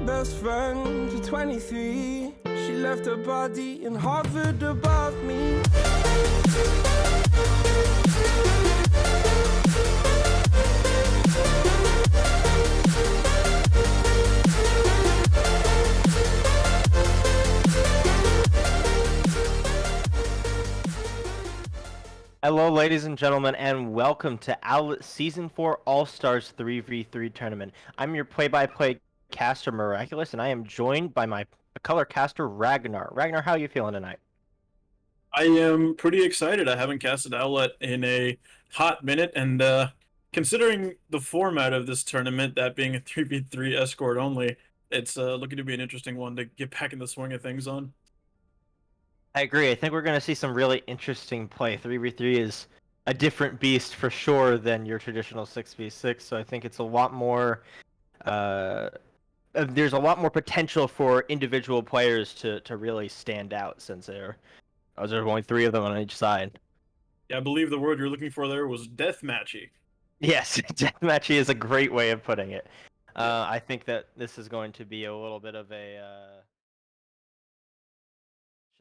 best friend to 23. She left her body and hovered above me. Hello, ladies and gentlemen, and welcome to Owlet Season 4 All-Stars 3v3 Tournament. I'm your play-by-play caster, Miraculous, and I am joined by my color caster, Ragnar. Ragnar, how are you feeling tonight? I am pretty excited. I haven't casted Owlet in a hot minute, and considering the format of this tournament, that being a 3v3 escort only, it's looking to be an interesting one to get back in the swing of things on. I agree. I think we're going to see some really interesting play. 3v3 is a different beast for sure than your traditional 6v6, so I think it's a lot more... there's a lot more potential for individual players to really stand out since there's only 3 of them on each side. Yeah, I believe the word you're looking for there was deathmatchy. Yes, deathmatchy is a great way of putting it. I think that this is going to be a little bit of a...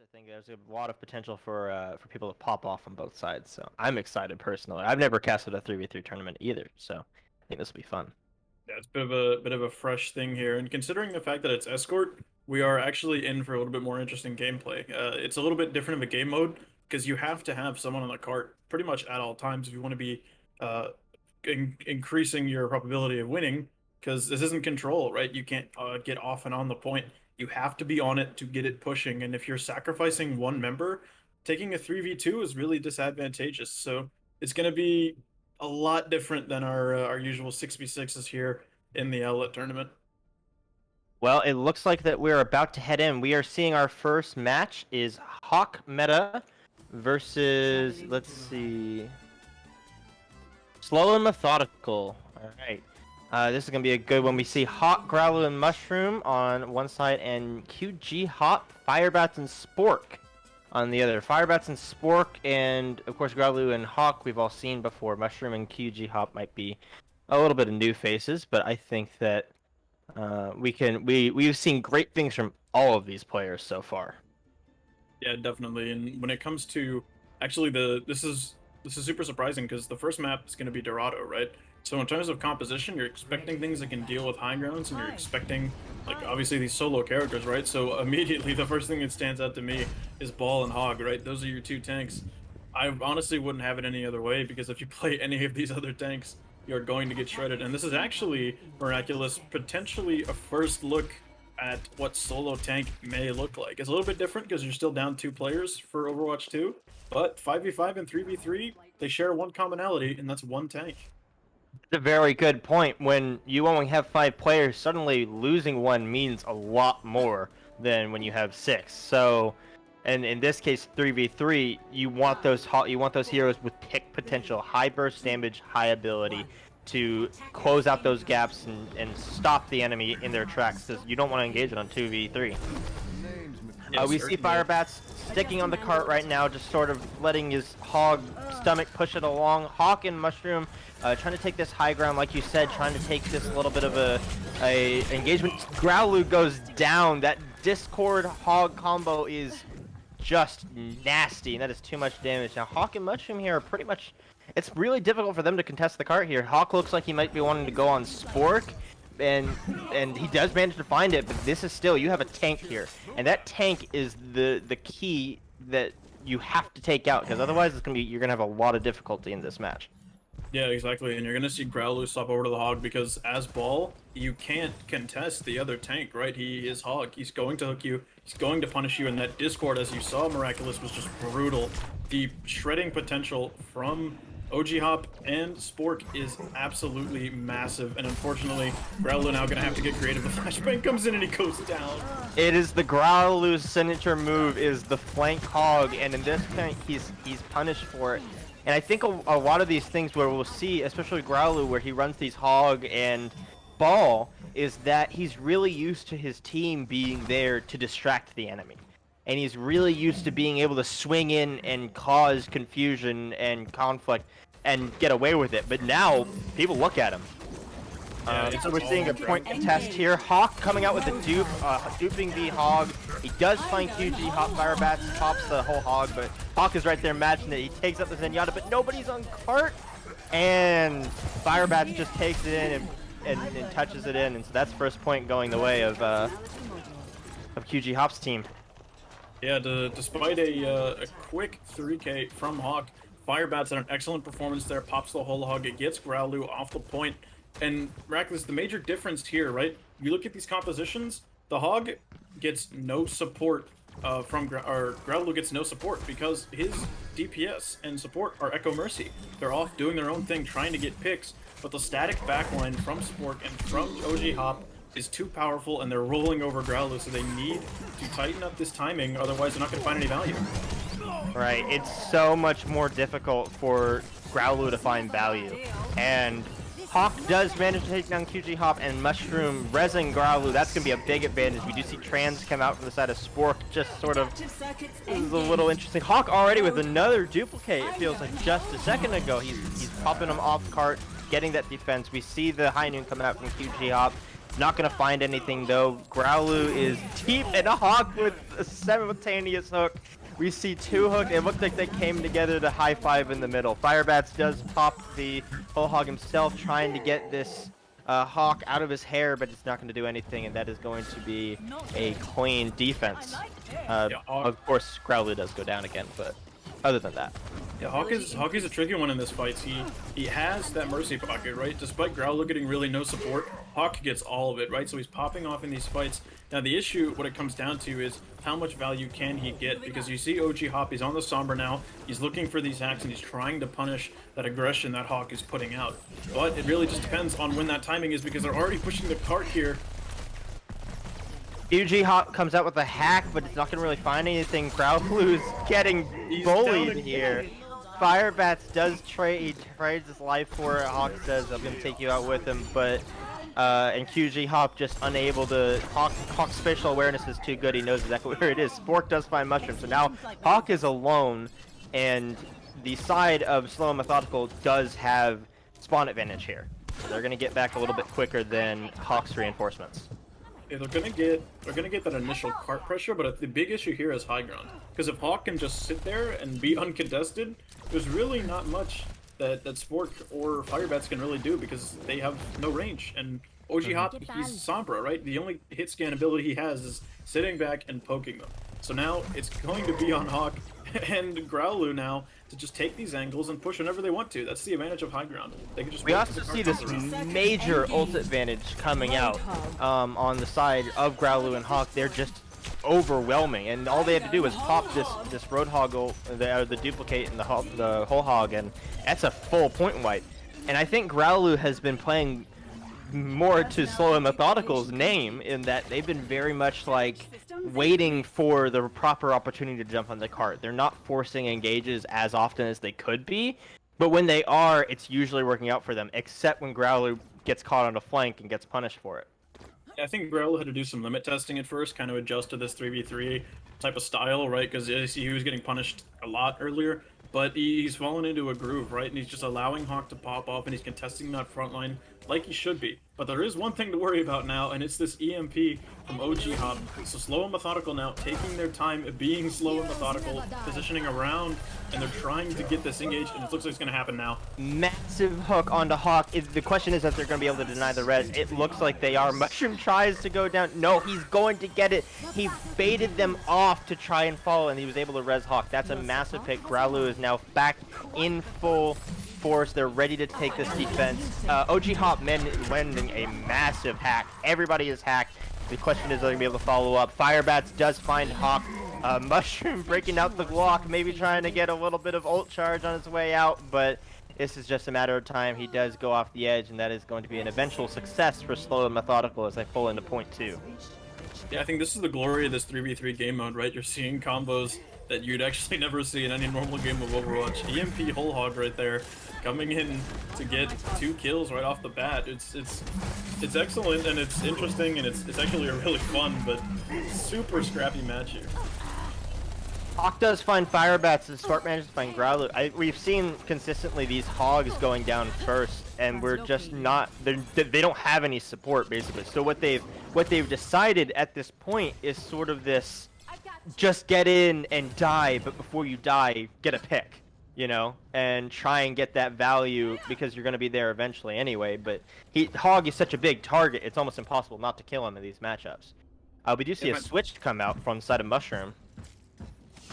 I think there's a lot of potential for people to pop off on both sides, so I'm excited personally. I've never casted a 3v3 tournament either, so I think this will be fun. Yeah, it's a bit of a fresh thing here, and considering the fact that it's escort, we are actually in for a little bit more interesting gameplay. It's a little bit different of a game mode because you have to have someone on the cart pretty much at all times if you want to be increasing your probability of winning. Because this isn't control, right? You can't get off and on the point. You have to be on it to get it pushing, and if you're sacrificing one member, taking a 3v2 is really disadvantageous. So it's going to be a lot different than our usual 6v6s here in the Owlet tournament. Well, it looks like that we're about to head in. We are seeing our first match is Hawk Meta versus, let's see, Slow and Methodical. All right. This is going to be a good one. We see Hawk, Growler, and Mushroom on one side, and QG Hop, Firebats, and Spork on the other. Firebats and Spork, and of course Growler and Hawk we've all seen before. Mushroom and QG Hop might be a little bit of new faces, but I think that we've seen great things from all of these players so far. Yeah, definitely. And when it comes to actually this is super surprising because the first map is going to be Dorado, right? So in terms of composition, you're expecting things that can deal with high grounds, and you're expecting, like, obviously these solo characters, right? So immediately the first thing that stands out to me is Ball and Hog, right? Those are your 2 tanks. I honestly wouldn't have it any other way, because if you play any of these other tanks, you're going to get shredded. And this is actually, Miraculous, potentially a first look at what solo tank may look like. It's a little bit different because you're still down 2 players for Overwatch 2, but 5v5 and 3v3, they share one commonality, and that's one tank. It's a very good point. When you only have 5 players, suddenly losing one means a lot more than when you have 6. So, and in this case, 3v3, you want those heroes with pick potential, high burst damage, high ability to close out those gaps and stop the enemy in their tracks, because you don't want to engage it on 2v3. We see Firebats sticking on the cart right now, just sort of letting his Hog stomach push it along. Hawk and Mushroom trying to take this high ground, like you said, trying to take this little bit of a engagement. Growlu goes down. That Discord Hog combo is just nasty, and that is too much damage. Now Hawk and Mushroom here are pretty much, it's really difficult for them to contest the cart here. Hawk looks like he might be wanting to go on Spork, and he does manage to find it, but this is still, you have a tank here, and that tank is the key that you have to take out, because otherwise you're gonna have a lot of difficulty in this match. Yeah, exactly, and you're gonna see Growlu swap over to the Hog, because as Ball, you can't contest the other tank, right? He is Hog. He's going to hook you. He's going to punish you, and that Discord, as you saw, Miraculous, was just brutal. The shredding potential from OG Hop and Spork is absolutely massive, and unfortunately, Growlu now gonna have to get creative. The flashbang comes in and he goes down. It is the Growlu's signature move, is the flank Hog, and in this point, he's punished for it. And I think a lot of these things where we'll see, especially Growlu, where he runs these Hog and Ball, is that he's really used to his team being there to distract the enemy. And he's really used to being able to swing in and cause confusion and conflict and get away with it. But now, people look at him. it's So we're all seeing a ground. point contest here. Hawk coming out with a dupe, duping the Hog. He does find QG. Hot Firebats pops the whole Hog, but Hawk is right there matching it. He takes up the Zenyatta, but nobody's on cart. And Firebats just takes it in and touches it in. And so that's first point going the way of QG Hop's team. Yeah, despite a quick 3K from Hawk, Firebats had an excellent performance there, pops the whole Hog, it gets Growlu off the point. And Reckless, the major difference here, right? You look at these compositions, the Hog gets no support Growlu gets no support because his DPS and support are Echo Mercy. They're off doing their own thing, trying to get picks, but the static backline from Spork and from OG Hop is too powerful, and they're rolling over Growlu, so they need to tighten up this timing, otherwise they're not going to find any value. Right, it's so much more difficult for Growlu to find value, and Hawk does manage to take down QG Hop and Mushroom rezzing Growlu. That's going to be a big advantage. We do see Trans come out from the side of Spork, just sort of is a little interesting. Hawk already with another duplicate, it feels like just a second ago. He's popping him off cart, getting that defense. We see the high noon coming out from QG Hop. Not going to find anything though. Growlu is deep, and Hawk with a simultaneous hook. We see two hooks. It looked like they came together to high five in the middle. Firebats does pop the whole Hog himself, trying to get this Hawk out of his hair, but it's not going to do anything, and that is going to be a clean defense. Of course, Growlu does go down again, but other than that. Yeah, Hawk is a tricky one in this fight. He has that mercy pocket, right? Despite Growlu getting really no support, Hawk gets all of it, right? So he's popping off in these fights. Now the issue, what it comes down to, is how much value can he get? Because you see OG Hop, he's on the Sombra now. He's looking for these hacks, and he's trying to punish that aggression that Hawk is putting out. But it really just depends on when that timing is, because they're already pushing the cart here. QG Hop comes out with a hack, but it's not going to really find anything. Growlu's getting bullied here. Firebats does trades his life for it. Hawk says, I'm going to take you out with him, but and QG Hop just unable to. Hawk's spatial awareness is too good. He knows exactly where it is. Spork does find Mushroom, so now Hawk is alone, and the side of Slow and Methodical does have spawn advantage here. So they're going to get back a little bit quicker than Hawk's reinforcements. Yeah, they're gonna get that initial cart pressure, but the big issue here is high ground. Because if Hawk can just sit there and be uncontested, there's really not much that Spork or Firebats can really do, because they have no range. And OG Hop, he's Sombra, right? The only hit scan ability he has is sitting back and poking them. So now it's going to be on Hawk and Growlu now to just take these angles and push whenever they want to. That's the advantage of high ground. They can just. We also see this major ult advantage coming out on the side of Growlu and Hawk. They're just overwhelming, and all they had to do was pop this Roadhog ult, the duplicate and the whole Hog, and that's a full point wipe. And I think Growlu has been playing more to Slow and Methodical's name, in that they've been very much like waiting for the proper opportunity to jump on the cart. They're not forcing engages as often as they could be, but when they are, it's usually working out for them, except when Growlu gets caught on a flank and gets punished for it. I think Growlu had to do some limit testing at first, kind of adjust to this 3v3 type of style, right? Because he was getting punished a lot earlier, but he's fallen into a groove, right? And he's just allowing Hawk to pop off, and he's contesting that front line like he should be. But there is one thing to worry about now, and it's this EMP from OG Hop. So Slow and Methodical now taking their time, being slow and methodical, positioning around, and they're trying to get this engaged, and it looks like it's going to happen now. Massive hook onto Hawk. The question is if they're going to be able to deny the res. It looks like they are. Mushroom tries to go down. No, he's going to get it. He baited them off to try and follow, and he was able to res Hawk. That's a massive pick. Growlu is now back in full force. They're ready to take this defense. OG Hop landing a massive hack. Everybody is hacked. The question is, are they going to be able to follow up? Firebats does find Hawk. Mushroom breaking out the Glock, maybe trying to get a little bit of ult charge on his way out, but this is just a matter of time. He does go off the edge, and that is going to be an eventual success for Slow and Methodical as they pull into point 2. Yeah, I think this is the glory of this 3v3 game mode, right? You're seeing combos that you'd actually never see in any normal game of Overwatch. EMP whole hog right there, coming in to get 2 kills right off the bat. It's excellent, and it's interesting, and it's actually a really fun but super scrappy match here. Hawk does find fire bats, and Spark manages to find Growler. We've seen consistently these hogs going down first, and we're just not. They don't have any support basically. So what they've decided at this point is sort of this: just get in and die, but before you die, get a pick, you know, and try and get that value because you're going to be there eventually anyway. But Hog is such a big target; it's almost impossible not to kill him in these matchups. We do see a switch come out from the side of Mushroom.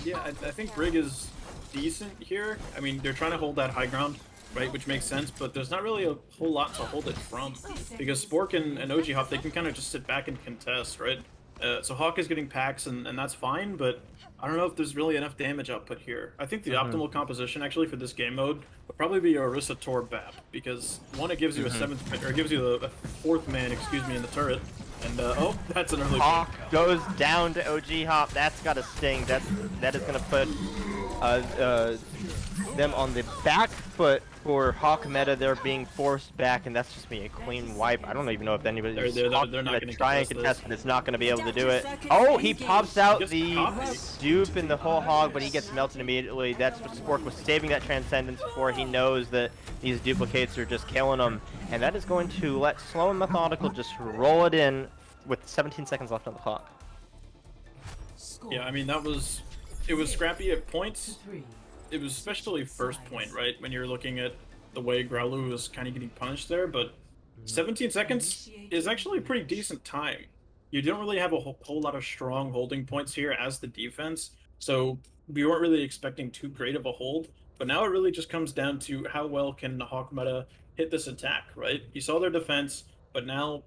Yeah, I think Brig is decent here. I mean, they're trying to hold that high ground, right, which makes sense, but there's not really a whole lot to hold it from. Because Spork and OG Hop, they can kind of just sit back and contest, right? So Hawk is getting packs, and that's fine, but I don't know if there's really enough damage output here. I think the optimal composition, actually, for this game mode would probably be Orisa Tor Bap, because one, it gives you a a fourth man, in the turret. And oh, that's an early Hawk goes down to OG Hop. That's got a sting. That is gonna put them on the back foot for Hawk meta. They're being forced back, and that's just me a clean wipe. I don't even know if anybody's they're not gonna gonna try and contest, but it's not gonna be able to do it. Oh, he pops out the dupe in the whole hog, but he gets melted immediately. That's what Spork was saving that transcendence for. He knows that these duplicates are just killing him, and that is going to let Slow and Methodical just roll it in with 17 seconds left on the clock. Yeah, I mean, it was scrappy at points. It was especially first point, right? When you're looking at the way Growlu was kind of getting punished there, but 17 seconds is actually a pretty decent time. You don't really have a whole lot of strong holding points here as the defense, so we weren't really expecting too great of a hold, but now it really just comes down to how well can the Hawk meta hit this attack, right? You saw their defense, but now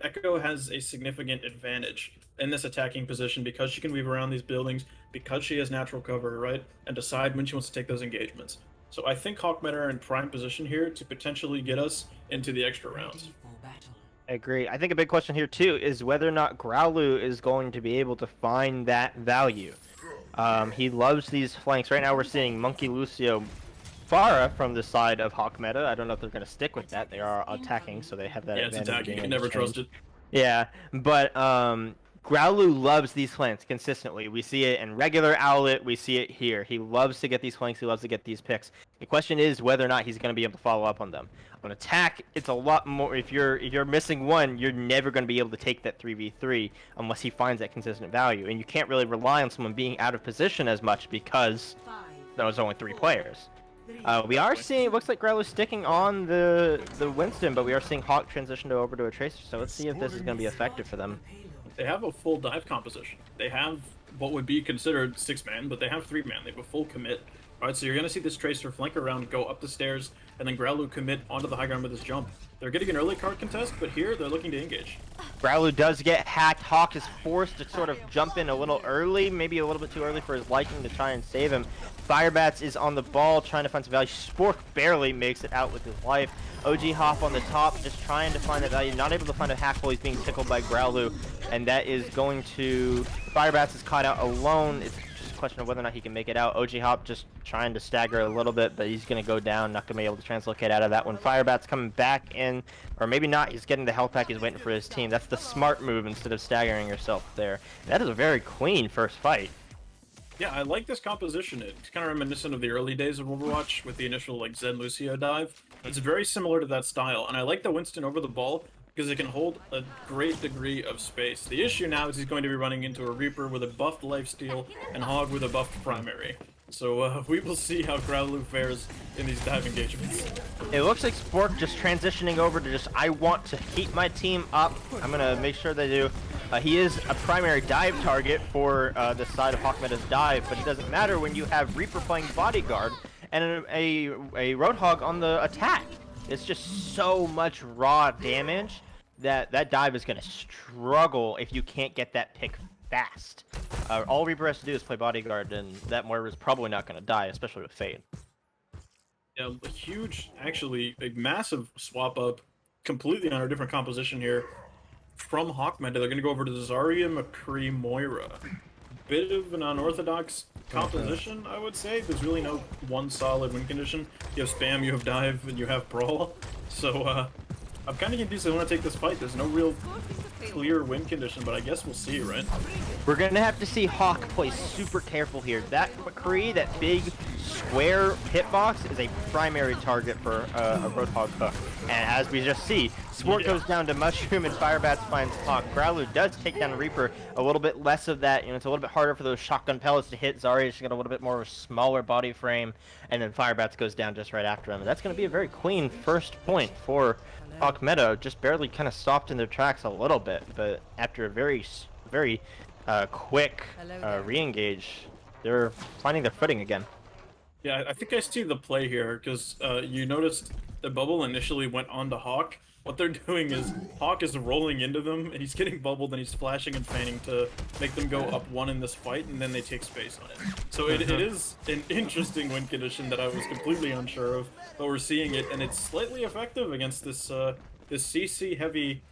Echo has a significant advantage in this attacking position because she can weave around these buildings, because she has natural cover, right? And decide when she wants to take those engagements. So I think Hawk meta are in prime position here to potentially get us into the extra rounds. I agree. I think a big question here too is whether or not Growlu is going to be able to find that value. He loves these flanks. Right now we're seeing Monkey Lucio Pharah from the side of Hawk meta. I don't know if they're going to stick with that. They are attacking, so they have that advantage. It's attacking. You can never trust it. Yeah, but Growlu loves these flanks consistently. We see it in regular Owlet. We see it here. He loves to get these flanks. He loves to get these picks. The question is whether or not he's going to be able to follow up on them. On attack, it's a lot more. If you're missing one, you're never going to be able to take that 3v3 unless he finds that consistent value. And you can't really rely on someone being out of position as much because there was only 3 players. We are seeing, it looks like Growlu's sticking on the Winston, but we are seeing Hawk transition over to a Tracer, so let's see if this is going to be effective for them. They have a full dive composition. They have what would be considered 6-man, but they have 3-man. They have a full commit. Alright, so you're going to see this Tracer flank around, go up the stairs, and then Growlu commit onto the high ground with his jump. They're getting an early card contest, but here they're looking to engage. Growlu does get hacked. Hawk is forced to sort of jump in a little early, maybe a little bit too early for his liking to try and save him. Firebats is on the ball, trying to find some value. Spork barely makes it out with his life. OG Hop on the top, just trying to find that value. Not able to find a hack while he's being tickled by Growlu. And that is going to... Firebats is caught out alone. It's just a question of whether or not he can make it out. OG Hop just trying to stagger a little bit, but he's going to go down. Not going to be able to translocate out of that one. Firebats coming back in, or maybe not. He's getting the health pack. He's waiting for his team. That's the smart move instead of staggering yourself there. That is a very clean first fight. Yeah, I like this composition. It's kind of reminiscent of the early days of Overwatch with the initial like Zen Lucio dive. It's very similar to that style, and I like the Winston over the ball because it can hold a great degree of space. The issue now is he's going to be running into a Reaper with a buffed lifesteal and Hog with a buffed primary. So we will see how Growlu fares in these dive engagements. It looks like Spork just transitioning over to just, I want to keep my team up. I'm going to make sure they do. He is a primary dive target for the side of Hawk meta's dive, but it doesn't matter when you have Reaper playing bodyguard and a Roadhog on the attack. It's just so much raw damage that that dive is going to struggle if you can't get that pick fast. All Reaper has to do is play bodyguard, and that Moira is probably not going to die, especially with Fade. Yeah, a huge, actually, a massive swap up, completely on a different composition here. From Hawk meta, they're going to go over to Zarya, McCree, Moira. Bit of an unorthodox composition, I would say. There's really no one solid win condition. You have spam, you have dive, and you have brawl. So, I'm kind of confused. I want to take this fight. There's no real clear win condition, but I guess we'll see, right? We're gonna have to see Hawk play super careful here. That McCree, that big square hitbox, is a primary target for a Roadhog hook. And as we just see, Sport goes down to Mushroom and Firebats finds Hawk. Growlu does take down Reaper. A little bit less of that, it's a little bit harder for those shotgun pellets to hit. Zarya, she's got a little bit more of a smaller body frame, and then Firebats goes down just right after him. And that's gonna be a very clean first point for Hawk meta. Just barely kind of stopped in their tracks a little bit, but after a very quick re-engage, they're finding their footing again. Yeah, I think I see the play here, because you noticed the bubble initially went onto Hawk. What they're doing is Hawk is rolling into them, and he's getting bubbled, and he's flashing and feigning to make them go up one in this fight, and then they take space on it. So it is an interesting win condition that I was completely unsure of, but we're seeing it, and it's slightly effective against this this CC-heavy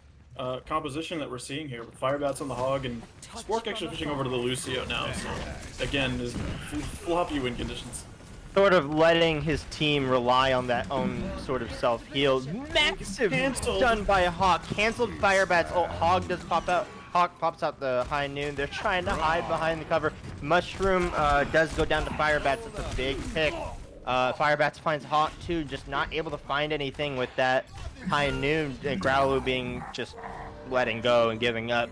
composition that we're seeing here, with Firebats on the Hog, and Spork actually switching over to the Lucio now, so again, is floppy win conditions. Sort of letting his team rely on that own sort of self-heal. Massive done by a Hawk. Cancelled Firebats. Oh, Hog does pop out. Hawk pops out the high noon. They're trying to hide behind the cover. Mushroom does go down to Firebats. It's a big pick. Firebats finds Hawk too, just not able to find anything with that high noon. And Growlu being just letting go and giving up.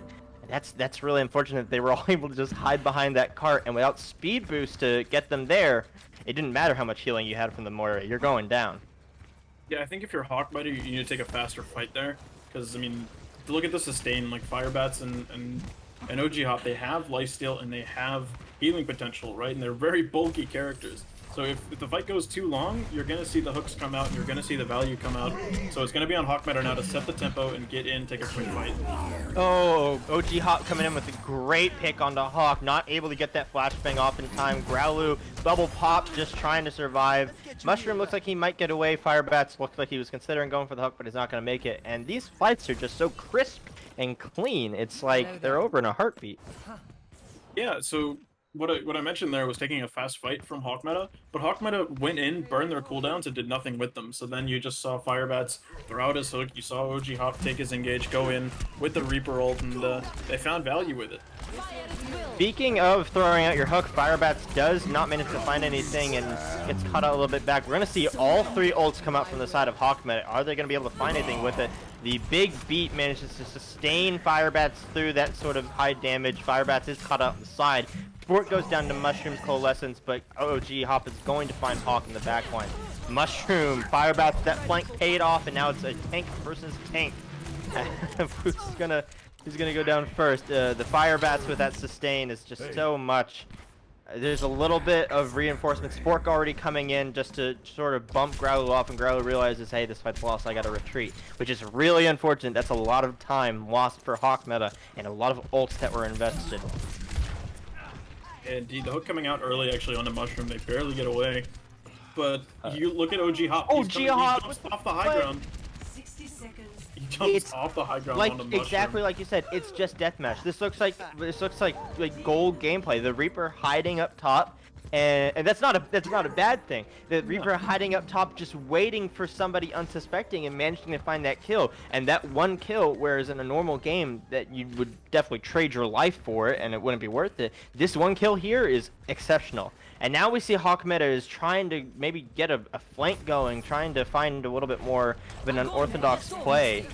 That's really unfortunate. They were all able to just hide behind that cart, and without speed boost to get them there, it didn't matter how much healing you had from the Moira. You're going down. Yeah, I think if you're Hawk Meta, you need to take a faster fight there, because I mean, look at the sustain. Like Firebats and OG Hop, they have lifesteal and they have healing potential, right? And they're very bulky characters. So if the fight goes too long, you're going to see the hooks come out and you're going to see the value come out. So it's going to be on Hawk Meta now to set the tempo and get in, take a quick fight. Oh, OG Hop coming in with a great pick onto Hawk, not able to get that flashbang off in time. Growlu, bubble pop, just trying to survive. Mushroom looks like he might get away. Firebats looked like he was considering going for the hook, but he's not going to make it. And these fights are just so crisp and clean. It's like they're over in a heartbeat. Yeah, so what I mentioned there was taking a fast fight from Hawk Meta, but Hawk Meta went in, burned their cooldowns, and did nothing with them. So then you just saw Firebats throw out his hook, you saw OG Hop take his engage, go in with the Reaper ult, and they found value with it. Speaking of throwing out your hook, Firebats does not manage to find anything and gets caught out a little bit back. We're going to see all three ults come out from the side of Hawk Meta. Are they going to be able to find anything with it? The big beat manages to sustain Firebats through that sort of high damage. Firebats is caught out on the side. Sport goes down to Mushroom's Coalescence, but OG Hop is going to find Hawk in the backline. Mushroom, Firebats, that flank paid off, and now it's a tank versus tank. Who's gonna go down first? The Firebats with that sustain is just so much. There's a little bit of reinforcement. Spork already coming in just to sort of bump Growlu off, and Growlu realizes, hey, this fight's lost, I gotta retreat. Which is really unfortunate. That's a lot of time lost for Hawk Meta, and a lot of ults that were invested. Indeed, the hook coming out early actually on the Mushroom, they barely get away. But you look at OG Hop. OG Hop! He jumps off the high ground. 60 seconds. He jumps off the high ground like, on the Mushroom. exactly like you said, it's just deathmatch. This looks like gold gameplay. The Reaper hiding up top, and that's not a bad thing. The Reaper hiding up top, just waiting for somebody unsuspecting and managing to find that kill. And that one kill, whereas in a normal game that you would definitely trade your life for it and it wouldn't be worth it, this one kill here is exceptional. And now we see Hawk Meta is trying to maybe get a flank going, trying to find a little bit more of an unorthodox play.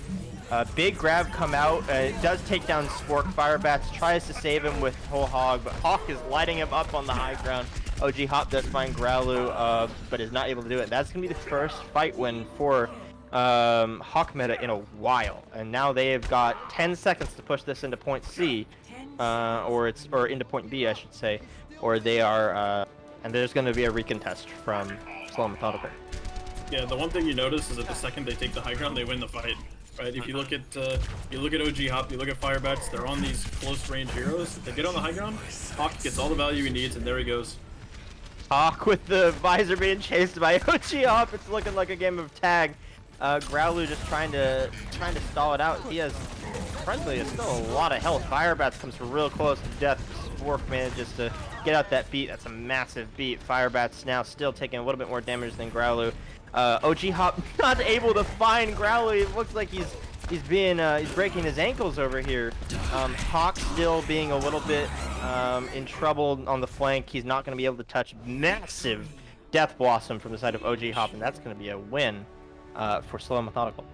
Big grab come out, it does take down Spork. Firebats tries to save him with whole Hog, but Hawk is lighting him up on the high ground. OG Hop does find Growlu, but is not able to do it. That's going to be the first fight win for Hawk Meta in a while. And now they have got 10 seconds to push this into point C, or into point B, I should say. Or they are, and there's going to be a recontest from Slow Methodical. Yeah, the one thing you notice is that the second they take the high ground, they win the fight. Right? If you look at OG Hop, you look at Firebats, they're on these close range heroes. If they get on the high ground, Hawk gets all the value he needs, and there he goes. Hawk with the visor being chased by OG Hop. It's looking like a game of tag. Growlu just trying to stall it out. He has, frankly, still a lot of health. Firebats comes real close to death. Spork manages to get out that beat. That's a massive beat. Firebats now still taking a little bit more damage than Growlu. OG Hop not able to find Growly. It looks like he's breaking his ankles over here. Hawk still being a little bit in trouble on the flank. He's not going to be able to touch massive Death Blossom from the side of OG Hop, and that's going to be a win for Slow and Methodical.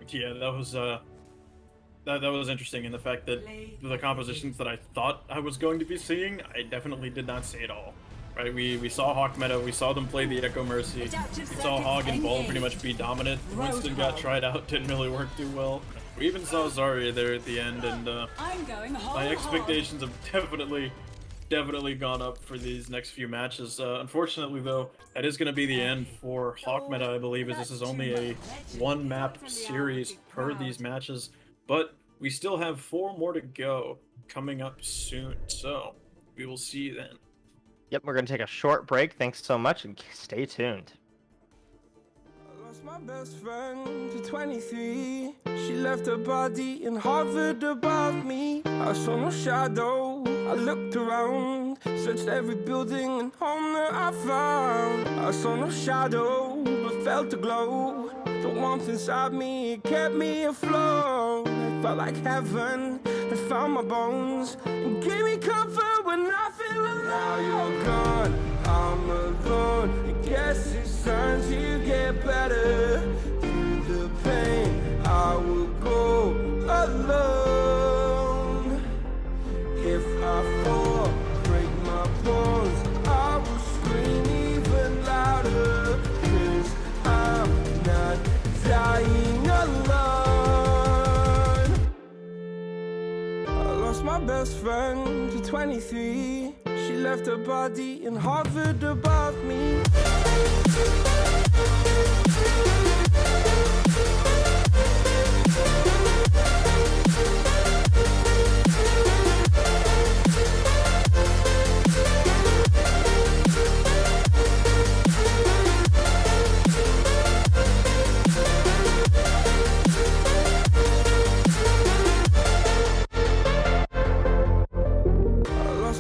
Yeah, that was that was interesting in the fact that the compositions that I thought I was going to be seeing, I definitely did not see at all. Right, we saw Hawk meta, we saw them play the Echo Mercy, we saw Hog and Ball pretty much be dominant. Winston got tried out, didn't really work too well. We even saw Zarya there at the end, and my expectations have definitely gone up for these next few matches. Unfortunately though, that is going to be the end for Hawk meta, I believe, as this is only a one map series per these matches. But we still have 4 more to go coming up soon, so we will see you then. Yep, we're going to take a short break. Thanks so much, and stay tuned. I lost my best friend to 23. She left her body and hovered above me. I saw no shadow. I looked around, searched every building and home that I found. I saw no shadow, but felt a glow. The warmth inside me, it kept me afloat. It felt like heaven had found my bones and gave me comfort when I feel alone. Now you're gone, I'm alone. I guess it's time to get better. Through the pain, I will go alone. If I fall, break my bones, I will scream even louder. 'Cause I'm not dying alone. I lost my best friend to 23. She left her body and hovered above me.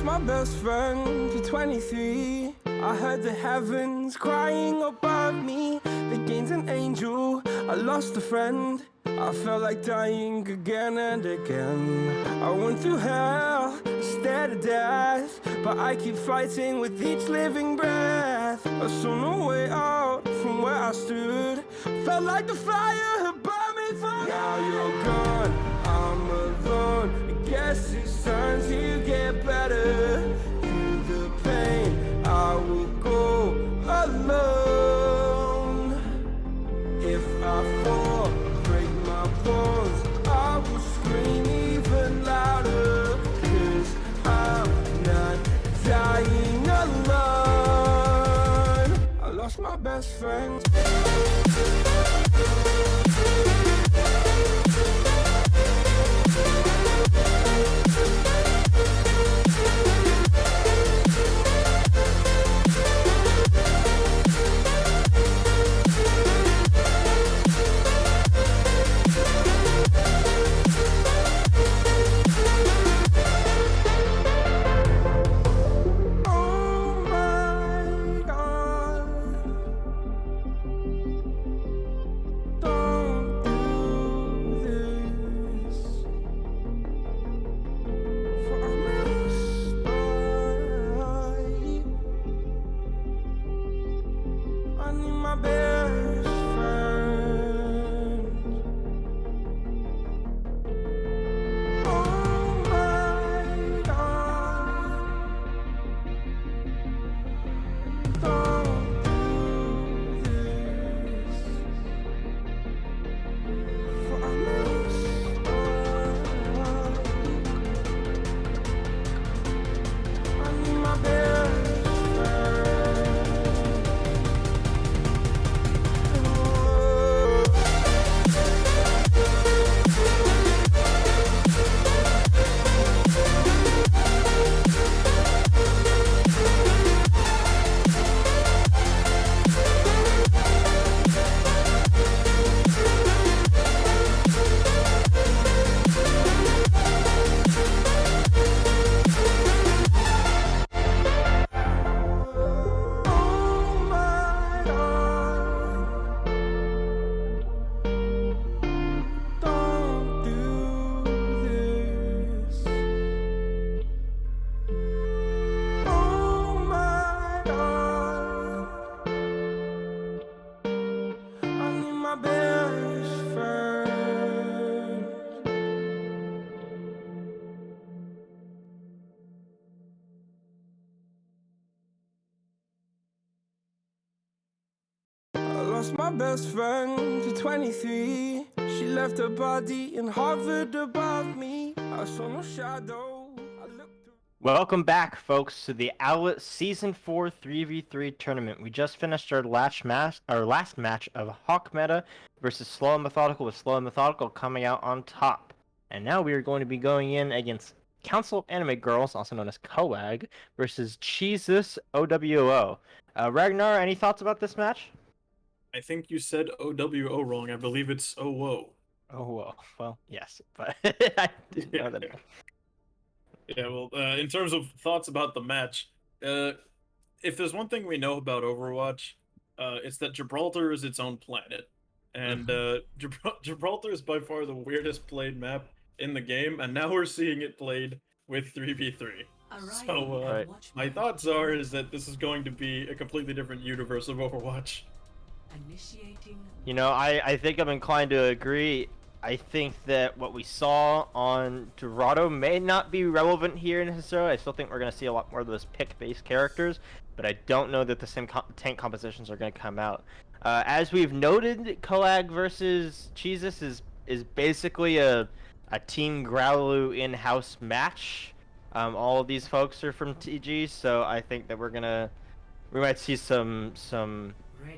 My best friend to 23. I heard the heavens crying above me. They gained an angel, I lost a friend. I felt like dying again and again. I went through hell, stared at death, but I keep fighting with each living breath. I saw no way out from where I stood. Felt like the fire had burned me for. Now you're gone, I'm alone. I guess it's time to get better. Through the pain, I will go alone. If I fall, break my bones, I will scream even louder. 'Cause I'm not dying alone. I lost my best friend. lost my best friend to 23. She left her body and hovered above me. I saw no shadow. I looked. Welcome back, folks, to the Owlet Season 4 3v3 tournament. We just finished our last match of Hawk Meta versus Slow and Methodical, with Slow and Methodical coming out on top. And now we are going to be going in against Council of Anime Girls, also known as COAG, versus Jesus OWO. Ragnar, any thoughts about this match? I think you said OWO wrong. I believe it's OWO. Oh, well, yes, but I didn't know that. Yeah, well, in terms of thoughts about the match, if there's one thing we know about Overwatch, it's that Gibraltar is its own planet. And Gibraltar is by far the weirdest played map in the game, and now we're seeing it played with 3v3. So, my thoughts is that this is going to be a completely different universe of Overwatch. You know, I think I'm inclined to agree. I think that what we saw on Dorado may not be relevant here necessarily. I still think we're going to see a lot more of those pick-based characters, but I don't know that the same tank compositions are going to come out. As we've noted, COAG versus Jesus is basically a Team Growlu in-house match. All of these folks are from TG, so I think that we might see some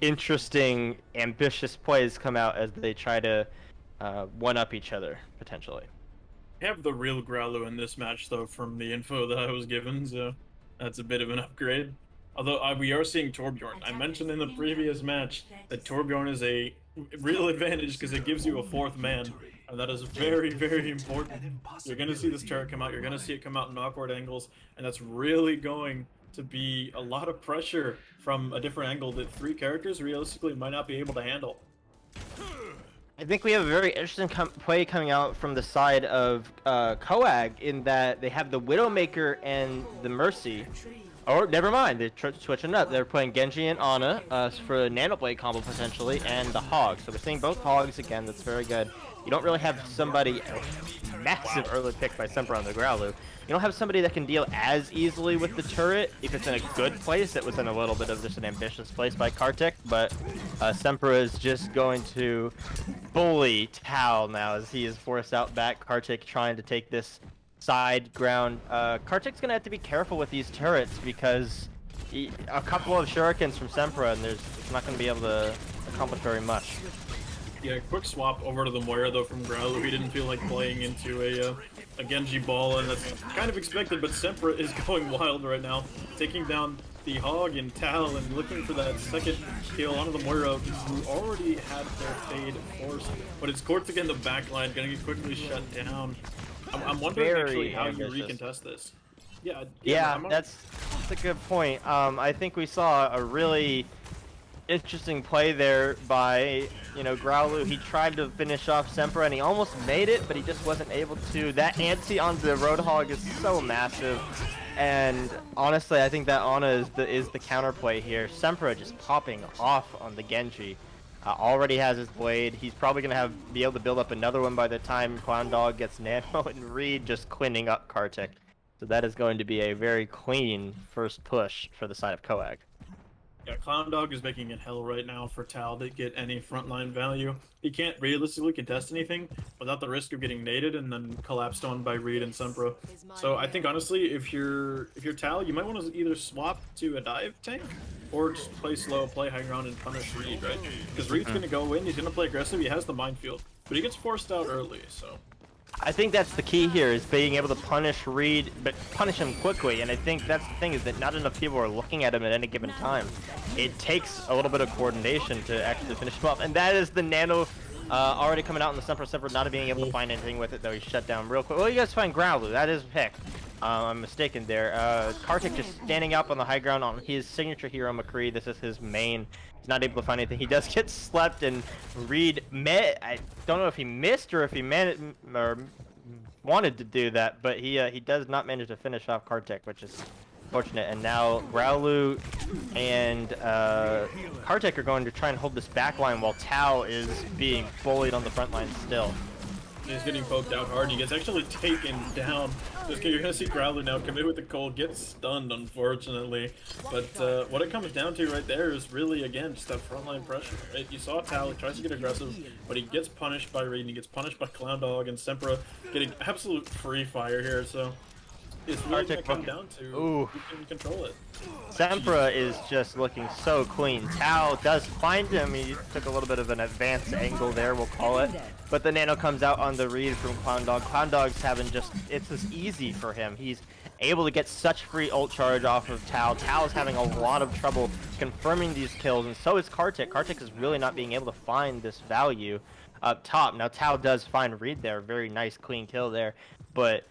interesting, ambitious plays come out as they try to one-up each other, potentially. I have the real Growlu in this match, though, from the info that I was given, so that's a bit of an upgrade. Although we are seeing Torbjorn. I mentioned in the previous match that Torbjorn is a real advantage because it gives you a fourth man, and that is very, very important. You're going to see this turret come out, you're going to see it come out in awkward angles, and that's really going to be a lot of pressure from a different angle that 3 characters realistically might not be able to handle. I think we have a very interesting play coming out from the side of COAG in that they have the Widowmaker and the Mercy. Or, never mind, they're switching up. They're playing Genji and Ana for a Nanoblade combo, potentially, and the Hog. So we're seeing both Hogs again. That's very good. You don't really have somebody, massive early pick by Semper on the Growlu. You don't have somebody that can deal as easily with the turret if it's in a good place. It was in a little bit of just an ambitious place by Kartik, but Semper is just going to bully Tao now as he is forced out back. Kartik trying to take this side ground. Kartik's gonna have to be careful with these turrets because a couple of shurikens from Sempra and it's not gonna be able to accomplish very much. Yeah, quick swap over to the Moira though from Growlu. He didn't feel like playing into a Genji ball, and that's kind of expected, but Sempra is going wild right now, taking down the Hog and Tal and looking for that second kill onto the Moira, who already had their fade forced, but it's Kortzik in the backline, gonna get quickly shut down. I'm wondering actually how you recontest this. Yeah, that's a good point. I think we saw a really interesting play there by, Growlu. He tried to finish off Semper and he almost made it, but he just wasn't able to. That anti on the Roadhog is so massive, and honestly, I think that Ana is the counterplay here. Semper just popping off on the Genji. Already has his blade. He's probably gonna be able to build up another one by the time Clown Dog gets Nano, and Reed just cleaning up Kartik. So that is going to be a very clean first push for the side of COAG. Yeah, Clown Dog is making it hell right now for Tal to get any frontline value. He can't realistically contest anything without the risk of getting naded and then collapsed on by Reed and Sempra. So I think honestly, if you're Tal, you might want to either swap to a dive tank or just play slow, play high ground, and punish Reed, right? Because Reed's gonna go in, he's gonna play aggressive, he has the minefield, but he gets forced out early, so. I think that's the key here, is being able to punish Reed, but punish him quickly, and I think that's the thing, is that not enough people are looking at him at any given time. It takes a little bit of coordination to actually finish him off, and that is the Nano already coming out in the Semper, not being able to find anything with it, though. He's shut down real quick. Well, you guys find Growlu, that is a pick. I'm mistaken there. Kartik just standing up on the high ground on his signature hero, McCree. This is his main. He's not able to find anything. He does get slept, and Reed I don't know if he missed or if he wanted to do that, but he does not manage to finish off Kartik, which is fortunate. And now Growlu and Kartik are going to try and hold this back line while Tao is being bullied on the front line still. He's getting poked out hard. He gets actually taken down. You're gonna see Growler now come in with the cold, get stunned, unfortunately. But what it comes down to right there is really, again, just that frontline pressure. Right? You saw Tal, he tries to get aggressive, but he gets punished by Reed, and he gets punished by Clown Dog, and Sempra getting absolute free fire here. So it's really gonna come down to who can control it. Sempra is just looking so clean. Tao does find him. He took a little bit of an advanced angle there, we'll call it. But the nano comes out on the read from Clown Dog. Clown Dog's having it's just easy for him. He's able to get such free ult charge off of Tao. Tao's having a lot of trouble confirming these kills, and so is Kartik. Kartik is really not being able to find this value up top. Now Tao does find Reed there. Very nice, clean kill there. But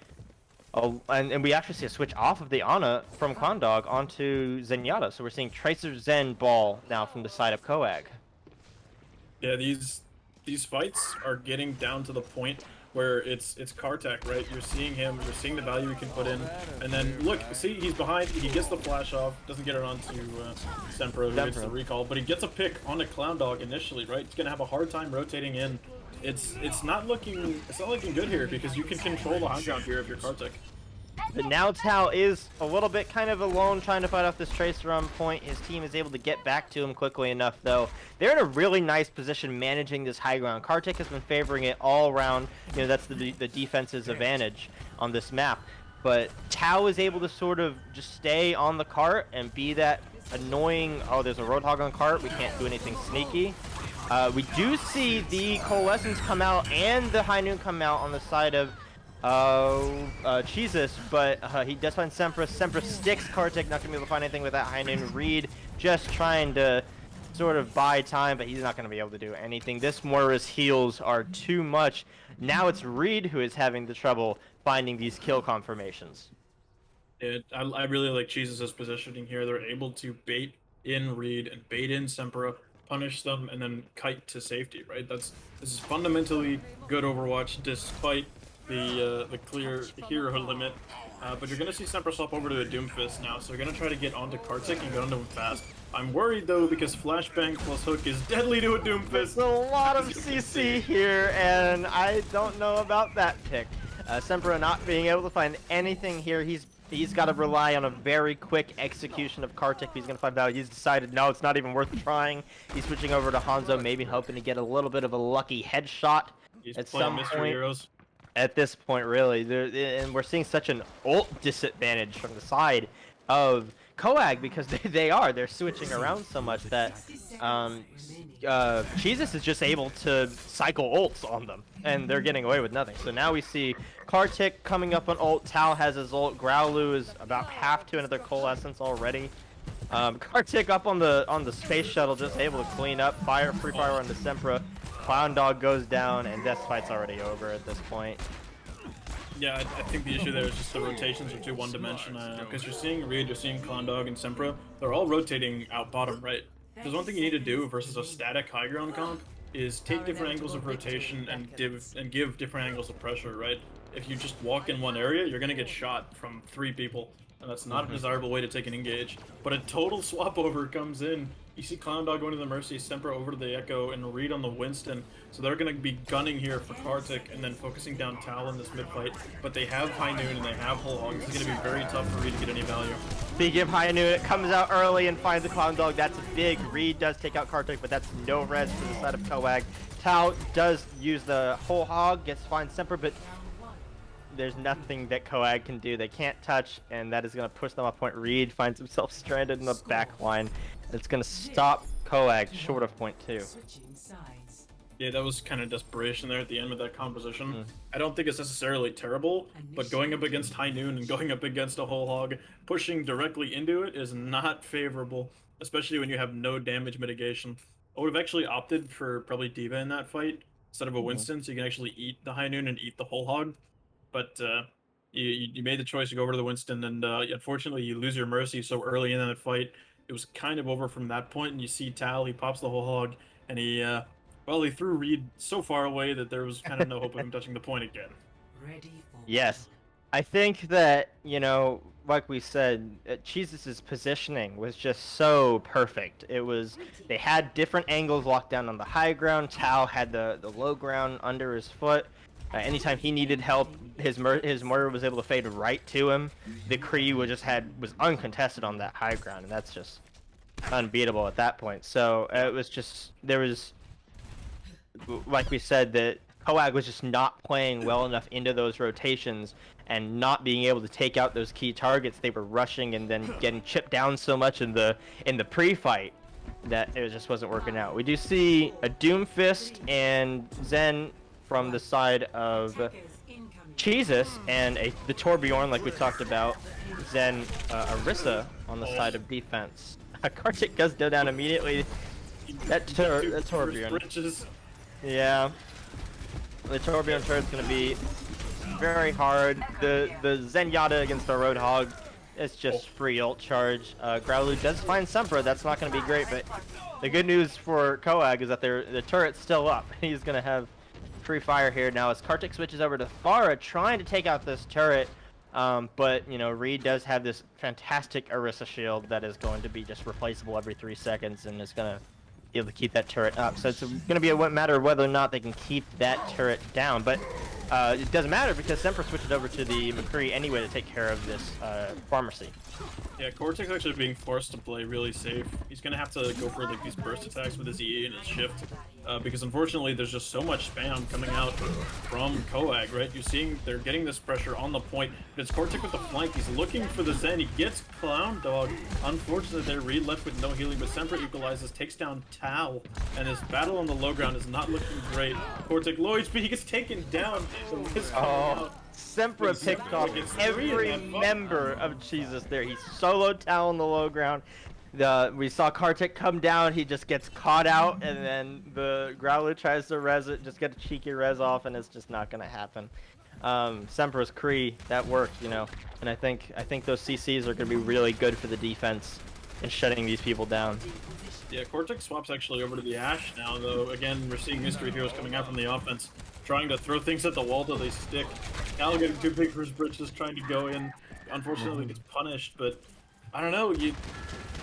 and we actually see a switch off of the Ana from Clown Dog onto Zenyatta. So we're seeing Tracer Zen ball now from the side of COAG. Yeah, these fights are getting down to the point where it's Kartik, right? You're seeing him, you're seeing the value he can put in, and then look, see, he's behind, he gets the flash off, doesn't get it onto Sempra, who gets the recall, but he gets a pick on the Clown Dog initially, right? He's gonna have a hard time rotating in. It's not looking good here because you can control the high ground here if you're Kartik. But now Tao is a little bit kind of alone trying to fight off this Tracer on point. His team is able to get back to him quickly enough, though. They're in a really nice position managing this high ground. Kartik has been favoring it all around. You know, that's the defense's advantage on this map. But Tao is able to sort of just stay on the cart and be that annoying, oh, there's a Roadhog on cart, we can't do anything sneaky. We do see the Coalescence come out and the High Noon come out on the side of Jesus, but he does find Sempra. Sempra sticks Kartik, not gonna be able to find anything with that High Noon. Reed just trying to sort of buy time, but he's not gonna be able to do anything. This Moira's heals are too much. Now it's Reed who is having the trouble finding these kill confirmations. I really like Jesus' positioning here. They're able to bait in Reed and bait in Sempra, punish them, and then kite to safety, right? This is fundamentally good Overwatch despite the clear hero limit. But you're gonna see Sempra swap over to the Doomfist now, so you're gonna try to get onto Kartik and get onto him fast. I'm worried though because Flashbang plus Hook is deadly to a Doomfist. There's a lot of CC here, and I don't know about that pick. Sempra not being able to find anything here. He's got to rely on a very quick execution of Kartik if he's going to find value. He's decided, no, it's not even worth trying. He's switching over to Hanzo, maybe hoping to get a little bit of a lucky headshot at some point. Heroes. At this point, really. And we're seeing such an ult disadvantage from the side of COAG because they're switching around so much that Jesus is just able to cycle ults on them, and they're getting away with nothing. So now we see Kartik coming up on ult. Tao has his ult. Growlu is about half to another Coalescence already. Kartik up on the space shuttle, just able to clean up. Free fire on the Sempra. Clown Dog goes down, and Death Fight's already over at this point. Yeah, I think the issue there is just the rotations are too one-dimensional. Because you're seeing Reed, you're seeing Clown Dog, and Sempra. They're all rotating out bottom right. There's one thing you need to do versus a static high ground comp is take different angles of rotation and give different angles of pressure, right? If you just walk in one area, you're gonna get shot from 3 people, and that's not a desirable way to take an engage. But a total swap over comes in. You see Clown Dog going to the Mercy, Sempra over to the Echo, and Reed on the Winston. So they're going to be gunning here for Kartik and then focusing down Tal in this mid-fight. But they have High Noon and they have Whole Hog. This is going to be very tough for Reed to get any value. Speaking of High Noon, it comes out early and finds the Clown Dog. That's big. Reed does take out Kartik, but that's no res to the side of COAG. Tal does use the Whole Hog, finds Sempra, but there's nothing that COAG can do. They can't touch, and that is going to push them off point. Reed finds himself stranded in the back line. It's going to stop COAG short of point 2. Yeah, that was kind of desperation there at the end of that composition. I don't think it's necessarily terrible, but going up against High Noon and going up against a Whole Hog, pushing directly into it is not favorable, especially when you have no damage mitigation. I would have actually opted for probably D.Va in that fight instead of a Winston, so you can actually eat the High Noon and eat the Whole Hog. But you made the choice to go over to the Winston, and unfortunately you lose your Mercy so early in that fight. It was kind of over from that point, and you see Tal, he pops the Whole Hog, and he threw Reed so far away that there was kind of no hope of him touching the point again. Yes. I think that, you know, like we said, Jesus' positioning was just so perfect. They had different angles locked down on the high ground. Tal had the low ground under his foot. Anytime he needed help, his murder was able to fade right to him. The Kree was uncontested on that high ground, and that's just unbeatable at that point. So it was just like we said, that COAG was just not playing well enough into those rotations and not being able to take out those key targets. They were rushing and then getting chipped down so much in the pre-fight that it just wasn't working out. We do see a Doomfist and Zen from the side of Jesus, and the Torbjorn, like we talked about. Zen, Orisa on the side of defense. Kartik does go down immediately. That Torbjorn. Yeah. The Torbjorn turret's gonna be very hard. The Zenyatta against the Roadhog is just free ult charge. Growlu does find Sempra. That's not gonna be great, but the good news for COAG is that the turret's still up. He's gonna have free fire here now as Kartik switches over to Pharah, trying to take out this turret. But you know, Reed does have this fantastic Orisa shield that is going to be just replaceable every 3 seconds and is gonna be able to keep that turret up. So it's gonna be a matter of whether or not they can keep that turret down. But it doesn't matter because Sempra switched over to the McCree anyway to take care of this pharmacy. Yeah, Cortex actually being forced to play really safe. He's gonna have to go for like these burst attacks with his E and his shift, because unfortunately there's just so much spam coming out from COAG, right? You're seeing they're getting this pressure on the point, but it's Cortex with the flank. He's looking for the Zen. He gets Clown Dog. Unfortunately, they're Reed left with no healing, but Sempra equalizes, takes down Tao, and his battle on the low ground is not looking great. Cortex low HP, he gets taken down. Sempra picked off every member of Jesus there. He soloed Tao on the low ground. We saw Kartik come down, he just gets caught out, and then the Growler tries to res it, just get a cheeky res off, and it's just not gonna happen. Sempra's Kree, that worked, you know, and I think those CCs are gonna be really good for the defense in shutting these people down. Yeah, Cortex swaps actually over to the Ashe now, though. Again, we're seeing Mystery Heroes coming out from the offense, trying to throw things at the wall till they stick. Cal getting too big for his britches, trying to go in. Unfortunately, gets punished, but I don't know.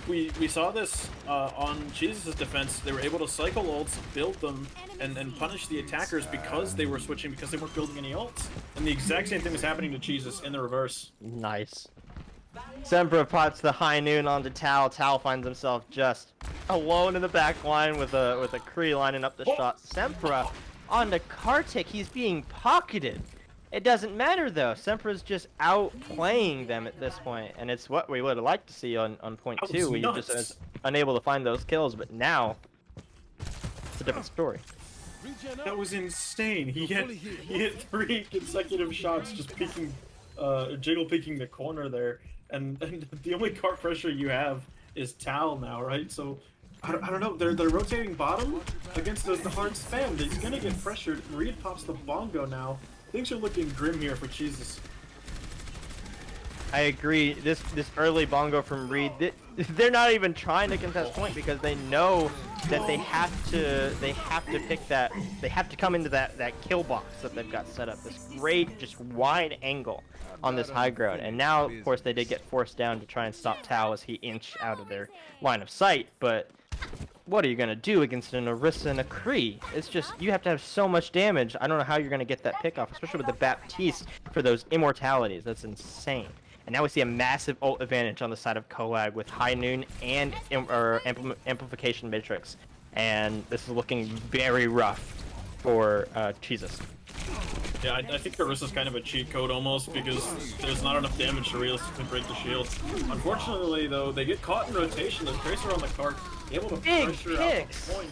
We saw this on Jesus' defense. They were able to cycle ults, build them, and punish the attackers because they were switching, because they weren't building any ults. And the exact same thing was happening to Jesus in the reverse. Nice. Sempra pots the high noon onto Tao. Tao finds himself just alone in the back line with a Kree lining up the shot. Sempra onto Kartik. He's being pocketed. It doesn't matter though. Sempra's just outplaying them at this point, and it's what we would have liked to see on point 2. We just unable to find those kills, but now it's a different story. That was insane. He hit 3 consecutive shots, just peeking, jiggle peeking the corner there, and the only cart pressure you have is Tal now, right? So I don't know. They're rotating bottom against the hard spam. He's gonna get pressured. Reed pops the bongo now. Things are looking grim here for Jesus. I agree. This early bongo from Reed, they're not even trying to contest point because they know that they have to pick that. They have to come into that kill box that they've got set up. This great, just wide angle on this high ground. And now, of course, they did get forced down to try and stop Tao as he inched out of their line of sight. But what are you gonna do against an Orisa and a Kree? It's just, you have to have so much damage. I don't know how you're gonna get that pick off, especially with the Baptiste for those immortalities. That's insane. And now we see a massive ult advantage on the side of COAG with High Noon and Amplification Matrix. And this is looking very rough for Jesus. Yeah, I think Orisa's kind of a cheat code almost, because there's not enough damage to realistically break the shield. Unfortunately, though, they get caught in rotation. The Tracer on the cart, able to pressure out the point.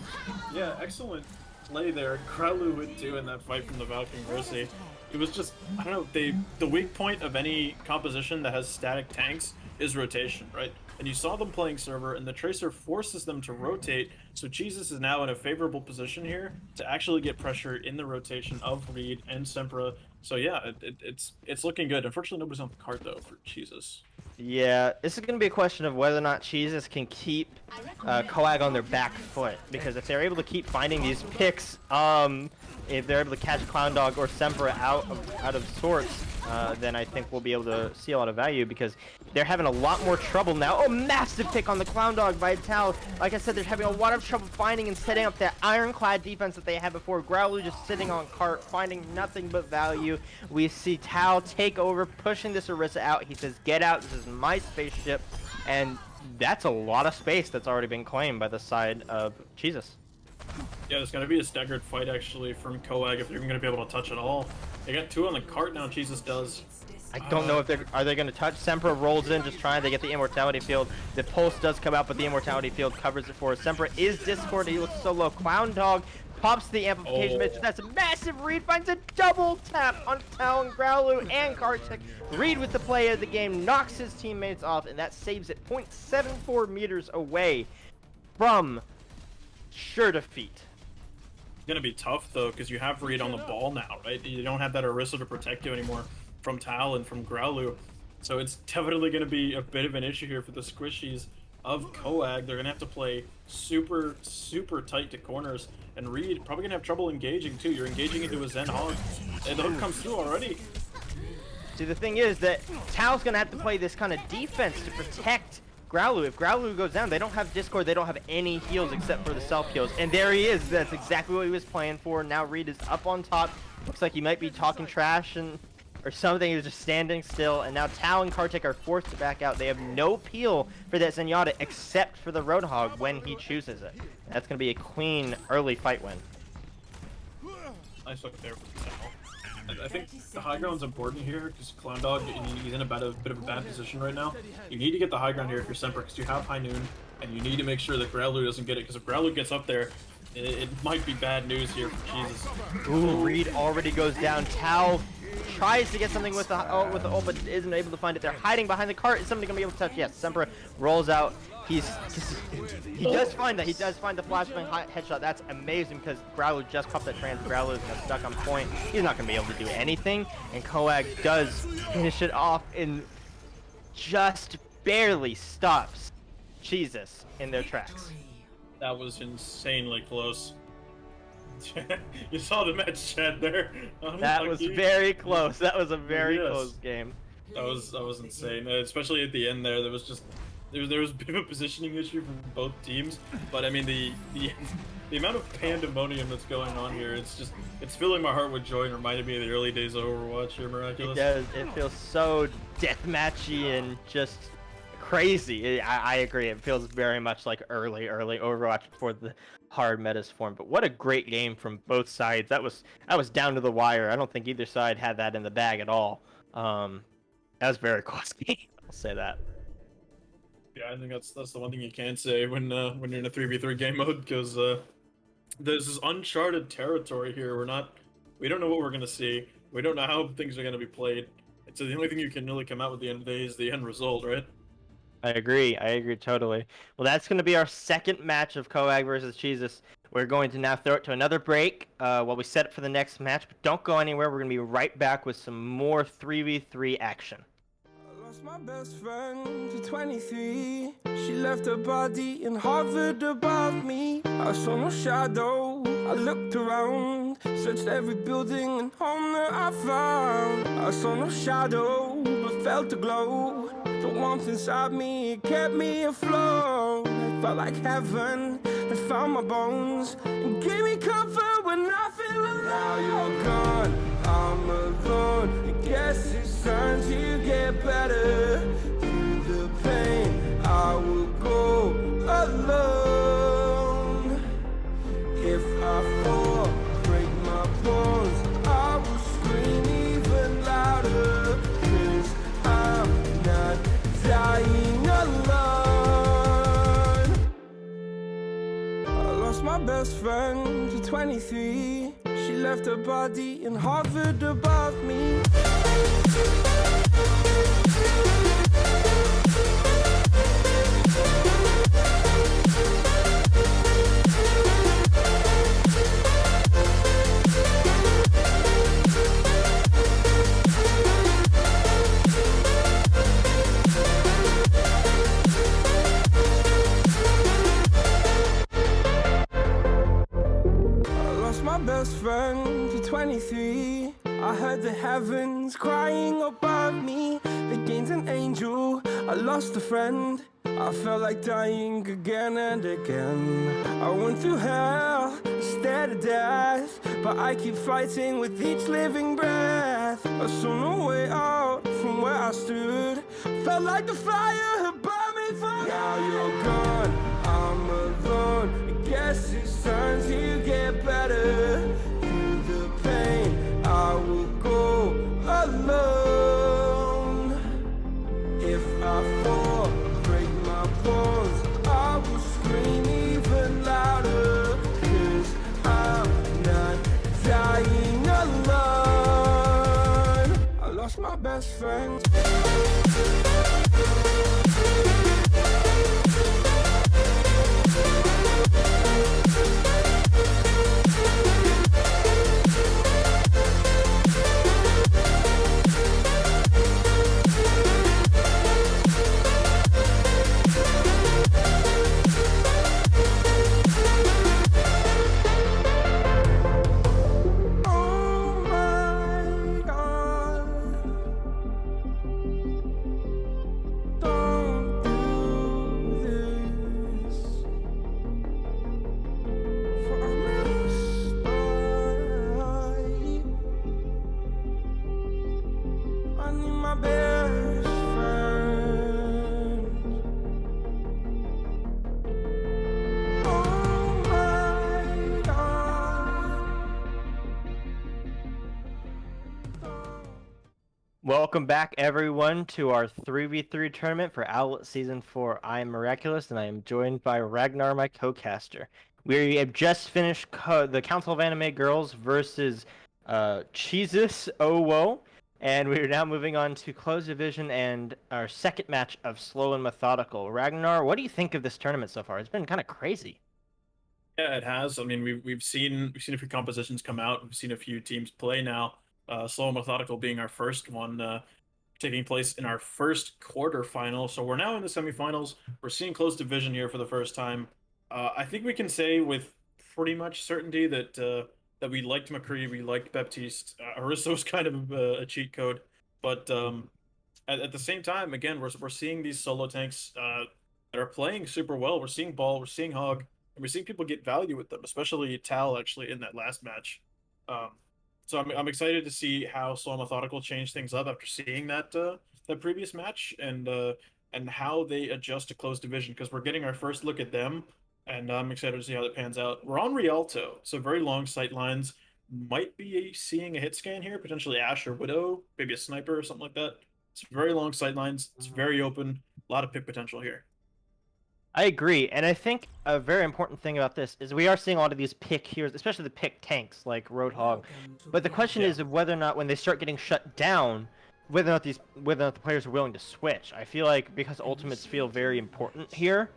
Yeah, excellent play there. Krelu with 2 in that fight from the Valkyrie Mercy. It was just, I don't know, the weak point of any composition that has static tanks is rotation, right? And you saw them playing server, and the Tracer forces them to rotate, so Jesus is now in a favorable position here to actually get pressure in the rotation of Reed and Sempra. So yeah, it's looking good. Unfortunately, nobody's on the cart, though, for Jesus. Yeah, this is going to be a question of whether or not Jesus can keep COAG on their back foot, because if they're able to keep finding these picks, if they're able to catch Clown Dog or Sempra out of sorts, then I think we'll be able to see a lot of value because they're having a lot more trouble now. Oh, massive pick on the Clown Dog by Tal. Like I said, they're having a lot of trouble finding and setting up that ironclad defense that they had before. Growlu just sitting on cart, finding nothing but value. We see Tal take over, pushing this Orisa out. He says, get out, this is my spaceship. And that's a lot of space that's already been claimed by the side of Jesus. Yeah, it's going to be a staggered fight, actually, from COAG if they're even going to be able to touch at all. They got 2 on the cart now, Jesus does. I don't know if are they going to touch. Sempra rolls in, just trying to get the Immortality Field. The Pulse does come out, but the Immortality Field covers it for us. Sempra is Discord. He looks so low. Clown Dog pops the Amplification Mitch. That's a massive read. Finds a double tap on Talon, Growlu, and Kartik. Reed with the play of the game knocks his teammates off, and that saves it 0.74 meters away from sure defeat. It's going to be tough, though, because you have Reed on the ball now, right? You don't have that Orisa to protect you anymore from Tal and from Growlu. So it's definitely going to be a bit of an issue here for the squishies of COAG. They're going to have to play super, super tight to corners. And Reed probably going to have trouble engaging, too. You're engaging into a Zen Hog. And the hook comes through already. See, the thing is that Tal's going to have to play this kind of defense to protect Growlu. If Growlu goes down, they don't have Discord, they don't have any heals except for the self heals. And there he is. That's exactly what he was playing for. Now Reed is up on top. Looks like he might be talking trash or something. He was just standing still. And now Tal and Kartik are forced to back out. They have no peel for that Zenyatta except for the Roadhog when he chooses it. That's going to be a clean early fight win. Nice look there for Tal. I think the high ground's important here because Clown Dog, he's in a bit of a bad position right now. You need to get the high ground here if you're Semper because you have High Noon, and you need to make sure that Growlu doesn't get it because if Growlu gets up there, it might be bad news here for Jesus. Ooh, Reed already goes down. Tal tries to get something with the ult, but isn't able to find it. They're hiding behind the cart. Is somebody gonna be able to touch? Yes, Semper rolls out. He does find that. He does find the flashbang headshot. That's amazing because Growlu just popped that trans. Growlu is stuck on point. He's not going to be able to do anything. And COAG does finish it off and just barely stops Jesus in their tracks. That was insanely close. You saw the match chat there. That was very close. That was a very close game. That was insane. Especially at the end there. There was just there was a bit of a positioning issue from both teams, but I mean the amount of pandemonium that's going on here, it's filling my heart with joy and reminded me of the early days of Overwatch here, Miraculous. It does. It feels so deathmatchy and just crazy. I agree. It feels very much like early Overwatch before the hard metas formed. But what a great game from both sides. That was down to the wire. I don't think either side had that in the bag at all. That was a very close game. I'll say that. Yeah, I think that's the one thing you can't say when you're in a 3v3 game mode because this is uncharted territory here. We don't know what we're gonna see. We don't know how things are gonna be played. So the only thing you can really come out with at the end of the day is the end result, right? I agree totally. Well, that's going to be our second match of COAG versus Jesus. We're going to now throw it to another break while we set up for the next match. But don't go anywhere. We're going to be right back with some more 3v3 action. I lost my best friend to 23. She left her body and hovered above me. I saw no shadow. I looked around, searched every building and home that I found. I saw no shadow, but felt a glow. The warmth inside me, it kept me afloat. It felt like heaven had found my bones and gave me comfort when I feel alone. Now you're gone, I'm alone. I guess it's time to get better. Through the pain, I will go alone. If I fall, break my bones, I will scream even louder. 'Cause I'm not dying alone. I lost my best friend to 23. She left her body and hovered above me. My best friend to 23. I heard the heavens crying above me. They gained an angel, I lost a friend. I felt like dying again and again. I went through hell, stared at death, but I keep fighting with each living breath. I saw no way out from where I stood. Felt like the fire had burned me through. Now you're gone, I'm alone. I guess it's time to get better. Through the pain, I will go alone. If I fall, break my bones, I will scream even louder. 'Cause I'm not dying alone. I lost my best friend. Welcome back, everyone, to our 3v3 tournament for Owlet Season 4. I am Miraculous, and I am joined by Ragnar, my co-caster. We have just finished the Council of Anime Girls versus Cheezus Owo, and we are now moving on to Closed Division and our second match of Slow and Methodical. Ragnar, what do you think of this tournament so far? It's been kind of crazy. Yeah, it has. I mean, we've seen a few compositions come out. We've seen a few teams play now. Slow and Methodical being our first one, taking place in our first quarterfinal. So we're now in the semifinals. We're seeing Closed Division here for the first time. I think we can say with pretty much certainty that that we liked McCree, we liked Baptiste. Orisa was kind of a cheat code, but at the same time, again, we're seeing these solo tanks that are playing super well. We're seeing Ball, we're seeing Hog, and we're seeing people get value with them, especially Tal actually in that last match. So I'm excited to see how Slow and Methodical change things up after seeing that that previous match and how they adjust to Closed Division, because we're getting our first look at them, and I'm excited to see how that pans out. We're on Rialto, so very long sight lines. Might be seeing a hit scan here, potentially Ash or Widow, maybe a sniper or something like that. It's very long sight lines. It's very open. A lot of pick potential here. I agree, and I think a very important thing about this is we are seeing a lot of these pick heroes, especially the pick tanks like Roadhog. But the question is whether or not, when they start getting shut down, whether or not the players are willing to switch. I feel like because ultimates feel very important here,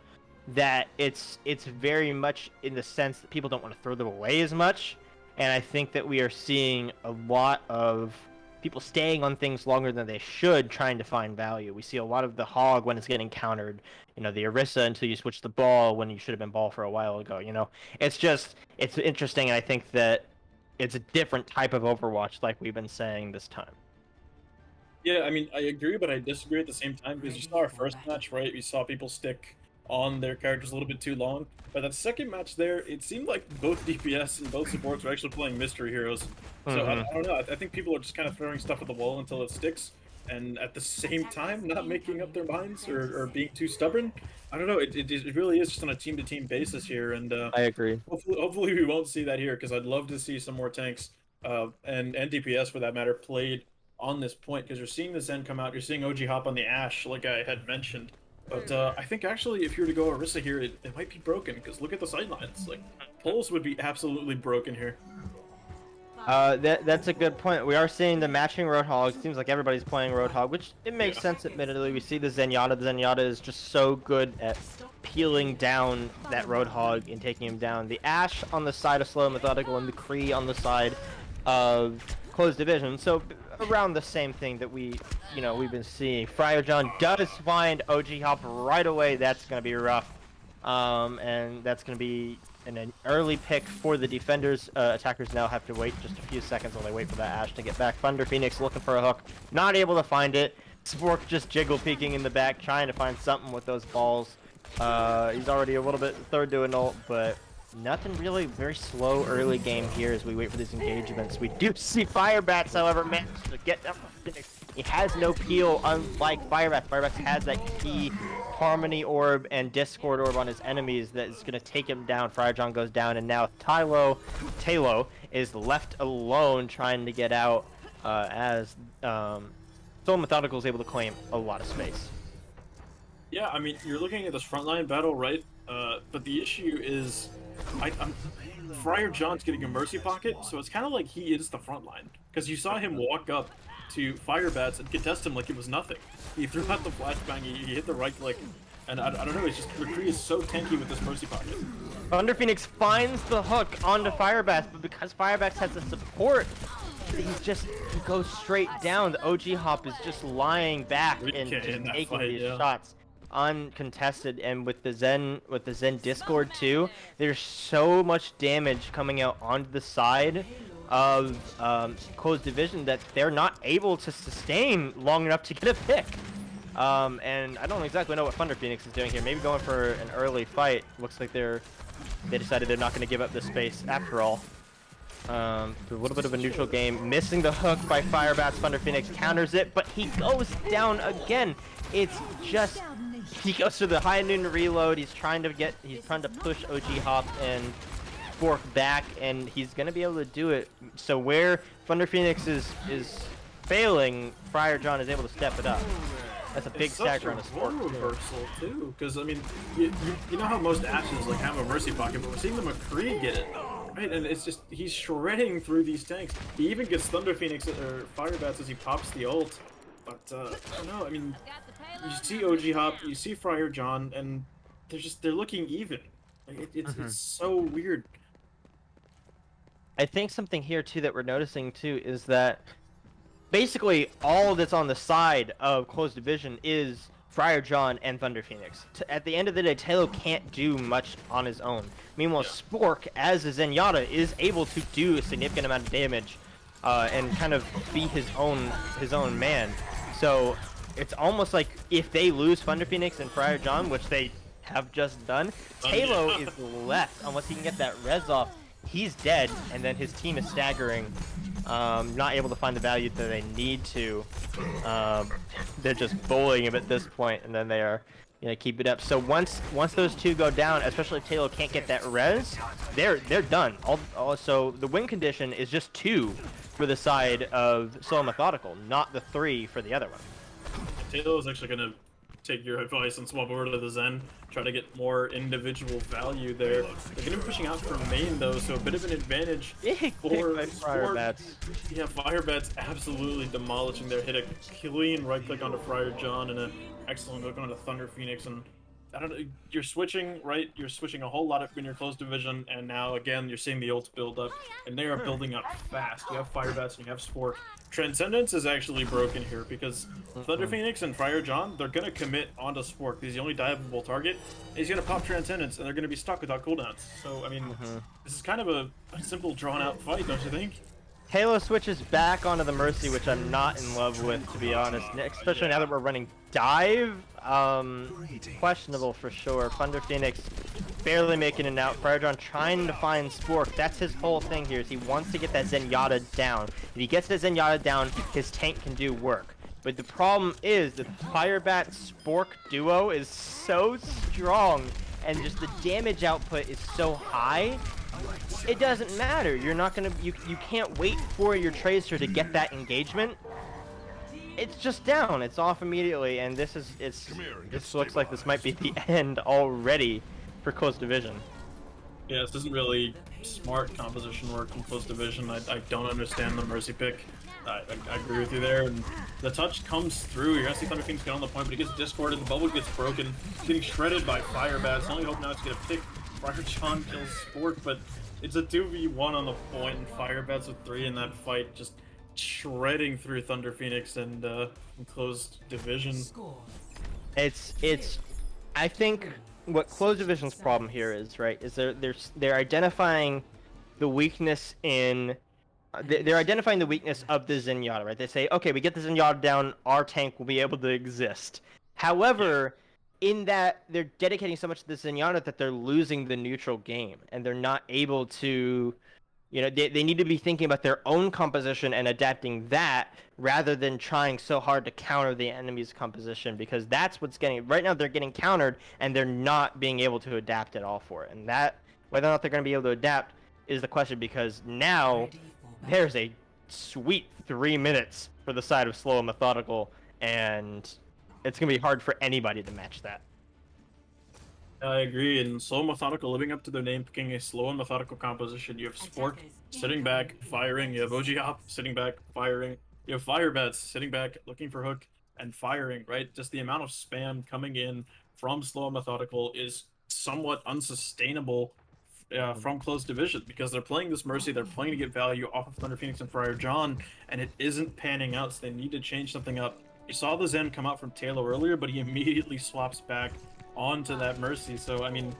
that it's very much in the sense that people don't want to throw them away as much, and I think that we are seeing a lot of people staying on things longer than they should, trying to find value. We see a lot of the Hog when it's getting countered, you know, the Orisa until you switch the Ball when you should have been Ball for a while ago, you know. It's interesting, and I think that it's a different type of Overwatch, like we've been saying this time. Yeah, I mean, I agree, but I disagree at the same time, because you saw our first match, right? We saw people stick on their characters a little bit too long. But that second match there, it seemed like both DPS and both supports were actually playing mystery heroes. So I don't know. I think people are just kind of throwing stuff at the wall until it sticks, and at the same time not making up their minds or being too stubborn. I don't know. It really is just on a team-to-team basis here, and I agree. Hopefully we won't see that here, because I'd love to see some more tanks and DPS for that matter played on this point, because you're seeing the Zen come out. You're seeing OG hop on the Ash, like I had mentioned. But I think actually, if you were to go Orisa here, it might be broken, because look at the sidelines. Like, Pulse would be absolutely broken here. That's a good point. We are seeing the matching Roadhog. It seems like everybody's playing Roadhog, which it makes sense, admittedly. We see the Zenyatta. The Zenyatta is just so good at peeling down that Roadhog and taking him down. The Ash on the side of Slow and Methodical, and the Kree on the side of Closed Division. So around the same thing that we've been seeing. Fryojohn does find OG Hop right away. That's going to be rough. And that's going to be an early pick for the defenders. Attackers now have to wait just a few seconds while they wait for that Ashe to get back. Thunder Phoenix looking for a hook, not able to find it. Spork just jiggle peeking in the back, trying to find something with those balls. He's already a little bit third to an ult, but nothing really. Very slow early game here as we wait for these engagements. We do see Firebats, however, managed to get them. He has no peel, unlike Firebats. Firebats has that key Harmony Orb and Discord Orb on his enemies that is going to take him down. Friarjohn goes down, and now Taylo is left alone trying to get out as Soul Methodical is able to claim a lot of space. Yeah, I mean, you're looking at this frontline battle, right? But the issue is, Friarjohn's getting a Mercy Pocket, so it's kind of like he is the frontline. Because you saw him walk up to Firebats and contest him like it was nothing. He threw out the flashbang, he hit the right click, and I don't know, it's just McCree is so tanky with this Mercy Pocket. Thunder Phoenix finds the hook onto Firebats, but because Firebats has the support, he goes straight down. The OG hop is just lying back and just taking these shots uncontested. And with the Zen Discord too, there's so much damage coming out onto the side of Closed Division that they're not able to sustain long enough to get a pick. And I don't exactly know what Thunder Phoenix is doing here. Maybe going for an early fight. Looks like they decided they're not going to give up the space after all. A little bit of a neutral game. Missing the hook by Firebats. Thunder Phoenix counters it, but he goes down again. It's just, he goes to the high noon reload. He's trying to push OG Hop and Spork back, and he's gonna be able to do it. So where Thunder Phoenix is failing, Friarjohn is able to step it up. That's a big stagger on a Spork reversal too, because I mean, you know how most Ashes like have a Mercy Pocket, but we're seeing the McCree get it, right? And it's just, he's shredding through these tanks. He even gets Thunder Phoenix or Firebats as he pops the ult. But I don't know. I mean, you see OG Hop, you see Friarjohn, and they're looking even. Like, it's so weird. I think something here too that we're noticing too is that basically all that's on the side of Closed Division is Friarjohn and Thunder Phoenix. At the end of the day, Taylo can't do much on his own. Meanwhile, Spork, as a Zenyatta, is able to do a significant amount of damage and kind of be his own man. So it's almost like if they lose Thunder Phoenix and Friarjohn, which they have just done, Taylo is left unless he can get that res off. He's dead, and then his team is staggering, not able to find the value that they need to. They're just bullying him at this point, and then they are keep it up. So once those two go down, especially if Taylo can't get that res, they're done. Also, the win condition is just 2 for the side of Soul Methodical, not the 3 for the other one. Taylo is actually gonna take your advice and swap over to the Zen, try to get more individual value there. They're gonna be pushing out for main though, so a bit of an advantage for Firebats. Yeah, Firebats absolutely demolishing there. Hit a clean right click onto Friarjohn and an excellent hook onto Thunder Phoenix, and I don't know, you're switching, right? You're switching a whole lot up in your Closed Division, and now again you're seeing the ults build up, and they are building up fast. You have Firebats and you have Spork. Transcendence is actually broken here because Thunder Phoenix and Friarjohn, they're gonna commit onto Spork. He's the only diveable target. He's gonna pop Transcendence, and they're gonna be stuck without cooldowns. So I mean, this is kind of a simple, drawn-out fight, don't you think? Halo switches back onto the Mercy, which I'm not in love with, to be honest. Especially now that we're running Dive. Questionable for sure. Thunder Phoenix barely making it out. Friarjohn trying to find Spork. That's his whole thing here, is he wants to get that Zenyatta down. If he gets the Zenyatta down, his tank can do work. But the problem is the Firebat Spork duo is so strong, and just the damage output is so high. It doesn't matter. You're not gonna. You can't wait for your Tracer to get that engagement. It's just down. It's off immediately, and this looks like this might be the end already for Closed Division. Yeah, this isn't really smart composition work in Closed Division. I don't understand the Mercy pick. I agree with you there, and the touch comes through. You're gonna see Thunder Phoenix get on the point, but he gets discorded. The bubble gets broken. He's getting shredded by Firebats. Only hope now is to get a pick. Friarjohn kills Spork, but it's a 2v1 on the point, and Firebats with 3 in that fight, just shredding through Thunder Phoenix and Closed Division. It's I think what Closed Division's problem here is, right, is they're identifying the weakness in they're identifying the weakness of the Zenyatta, right? They say, okay, we get the Zenyatta down, our tank will be able to exist. However, in that they're dedicating so much to the Zenyatta that they're losing the neutral game, and they're not able to, they need to be thinking about their own composition and adapting that rather than trying so hard to counter the enemy's composition, because that's what's getting, right now they're getting countered and they're not being able to adapt at all for it. And that, whether or not they're going to be able to adapt is the question, because now there's a sweet 3 minutes for the side of Slow and Methodical, and it's going to be hard for anybody to match that. I agree, and Slow and Methodical living up to their name, picking a slow and methodical composition. You have Spork sitting back, firing. You have OG Hop sitting back, firing. You have Firebats sitting back, looking for hook, and firing, right? Just the amount of spam coming in from Slow and Methodical is somewhat unsustainable from Closed Division, because they're playing this Mercy, they're playing to get value off of Thunder Phoenix and Friar John, and it isn't panning out, so they need to change something up. You saw the Zen come out from Taylor earlier, but he immediately swaps back onto that Mercy, so I mean,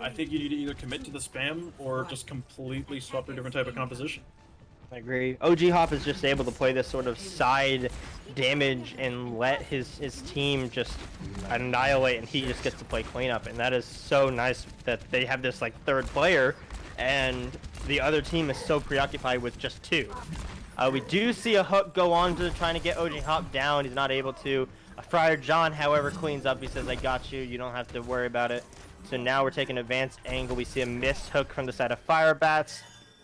I think you need to either commit to the spam or just completely swap to a different type of composition. I agree. OG Hop is just able to play this sort of side damage and let his team just annihilate, and he just gets to play cleanup, and that is so nice that they have this like third player, and the other team is so preoccupied with just two. We do see a hook go on to trying to get OG Hop down. He's not able to. Friar John, however, cleans up. He says, I got you. You don't have to worry about it. So now we're taking an advanced angle. We see a missed hook from the side of Firebats.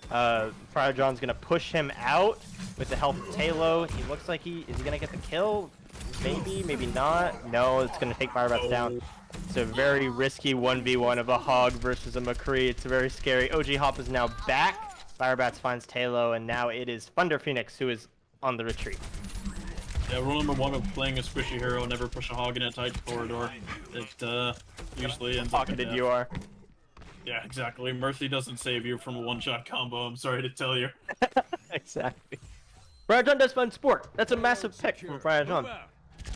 Friar John's going to push him out with the help of Payload. He looks like is he going to get the kill? Maybe, maybe not. No, it's going to take Firebats down. It's a very risky 1v1 of a Hog versus a McCree. It's very scary. OG Hop is now back. Firebats finds Taylor, and now it is Thunder Phoenix who is on the retreat. Yeah, rule number one of playing a squishy hero: never push a hog in a tight corridor. It usually ends up pocketed you are. Yeah, exactly. Mercy doesn't save you from a one-shot combo, I'm sorry to tell you. Exactly. Friar John does find Sport. That's a massive pick from Friar John.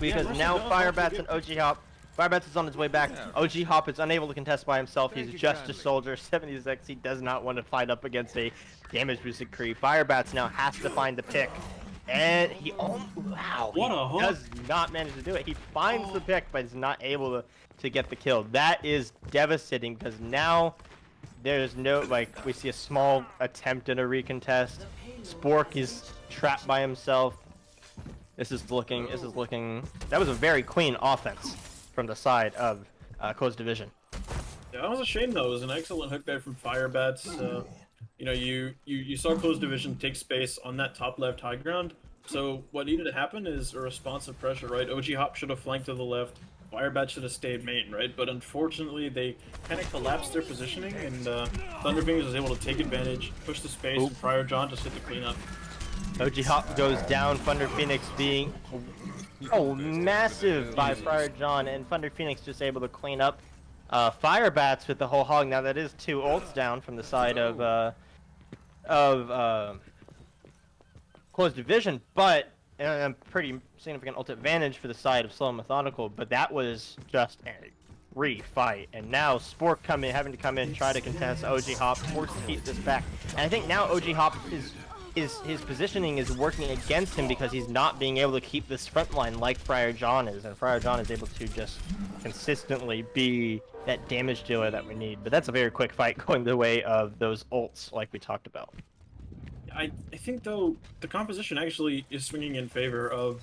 Because now Firebats and OG Hop. Firebats is on his way back. OG Hop is unable to contest by himself. He's just a soldier. 76. He does not want to fight up against a damage boosted Kree. Firebats now has to find the pick. And he does not manage to do it. He finds the pick, but is not able to get the kill. That is devastating, because now there's no, we see a small attempt at a recontest. Spork is trapped by himself. This is looking, that was a very clean offense from the side of Closed Division. Yeah, that was a shame though. It was an excellent hook there from Firebats. You saw Closed Division take space on that top left high ground. So what needed to happen is a responsive pressure, right? OG Hop should have flanked to the left. Firebat should have stayed main, right? But unfortunately, they kind of collapsed their positioning, and Thunder Phoenix was able to take advantage, push the space, and Friar John just hit the cleanup. OG Hop goes down, Thunder Phoenix being massive by Friar John, and Thunder Phoenix just able to clean up Firebats with the whole hog. Now that is 2 ults down from the side of Closed Division, but a pretty significant ult advantage for the side of Slow and Methodical, but that was just a re-fight, and now Spork having to come in, try to contest OG Hop, forced to keep this back, and I think now OG Hop his positioning is working against him, because he's not being able to keep this front line like Friar John is, and Friar John is able to just consistently be that damage dealer that we need. But that's a very quick fight going the way of those ults like we talked about. I think though the composition actually is swinging in favor of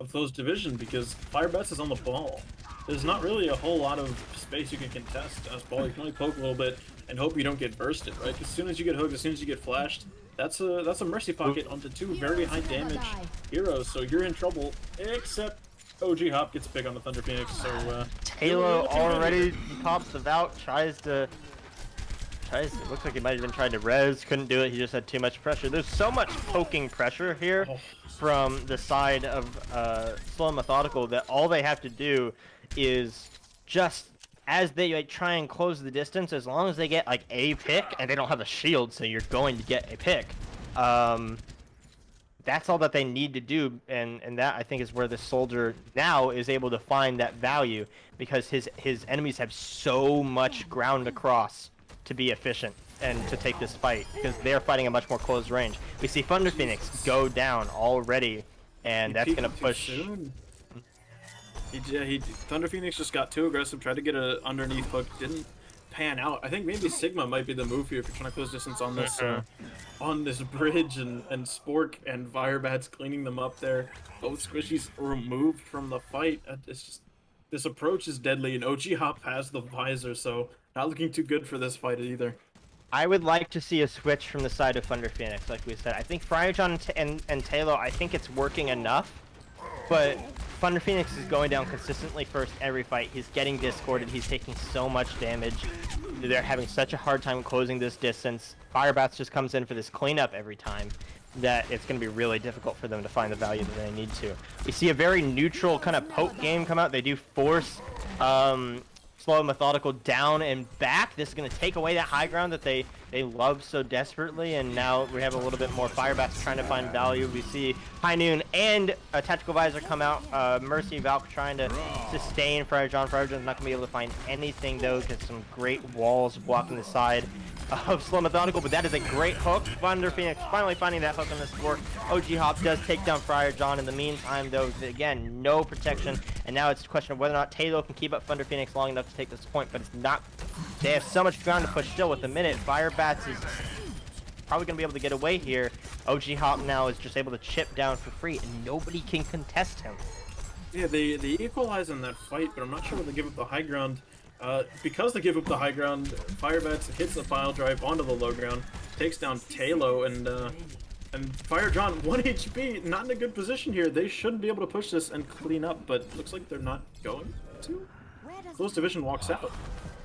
Closed Division, because Firebats is on the ball. There's not really a whole lot of space you can contest as ball. You can only poke a little bit and hope you don't get bursted, right? As soon as you get hooked, as soon as you get flashed, that's a mercy pocket onto 2 very high damage heroes, so you're in trouble. Except OG Hop gets big on the Thunder Phoenix, so Taylor already pops the Vault, it looks like he might have been trying to res, couldn't do it, he just had too much pressure. There's so much poking pressure here from the side of Slow and Methodical that all they have to do is just, as they try and close the distance, as long as they get a pick, and they don't have a shield, so you're going to get a pick, that's all that they need to do, and that I think is where the soldier now is able to find that value, because his enemies have so much ground across to be efficient and to take this fight, because they're fighting a much more close range. We see Thunder Phoenix go down already, and that's gonna push. Thunder Phoenix just got too aggressive, tried to get a underneath hook, didn't pan out. I think maybe Sigma might be the move here if you're trying to close distance on this bridge, and Spork and Firebat's cleaning them up there. Both squishies removed from the fight. It's just, this approach is deadly, and OG Hop has the visor, so not looking too good for this fight either. I would like to see a switch from the side of Thunder Phoenix, like we said. I think Friarjon and Taylor, I think it's working enough, but Thunder Phoenix is going down consistently first every fight. He's getting discorded. He's taking so much damage. They're having such a hard time closing this distance. Firebats just comes in for this cleanup every time that it's going to be really difficult for them to find the value that they need to. We see a very neutral kind of poke game come out. They do force Slow and Methodical down and back. This is going to take away that high ground that they love so desperately, and now we have a little bit more Firebats trying to find value. We see High Noon and a Tactical Visor come out. Mercy Valk trying to sustain Friarjon. Friarjon's not going to be able to find anything, though, because some great walls blocking the side of Slow Methodical, but that is a great hook. Thunder Phoenix finally finding that hook on the sport. OG Hop does take down Friarjon. In the meantime, though, again, no protection, and now it's a question of whether or not Taylor can keep up Thunder Phoenix long enough to take this point, but it's not. They have so much ground to push still with a minute. Firebats is probably going to be able to get away here. OG Hop now is just able to chip down for free, and nobody can contest him. Yeah, they equalize in that fight, but I'm not sure when they give up the high ground. Because they give up the high ground, Firebats hits the pile drive onto the low ground, takes down Talo, and Firejon 1 HP, not in a good position here. They should be able to push this and clean up, but looks like they're not going to. Close Division walks out.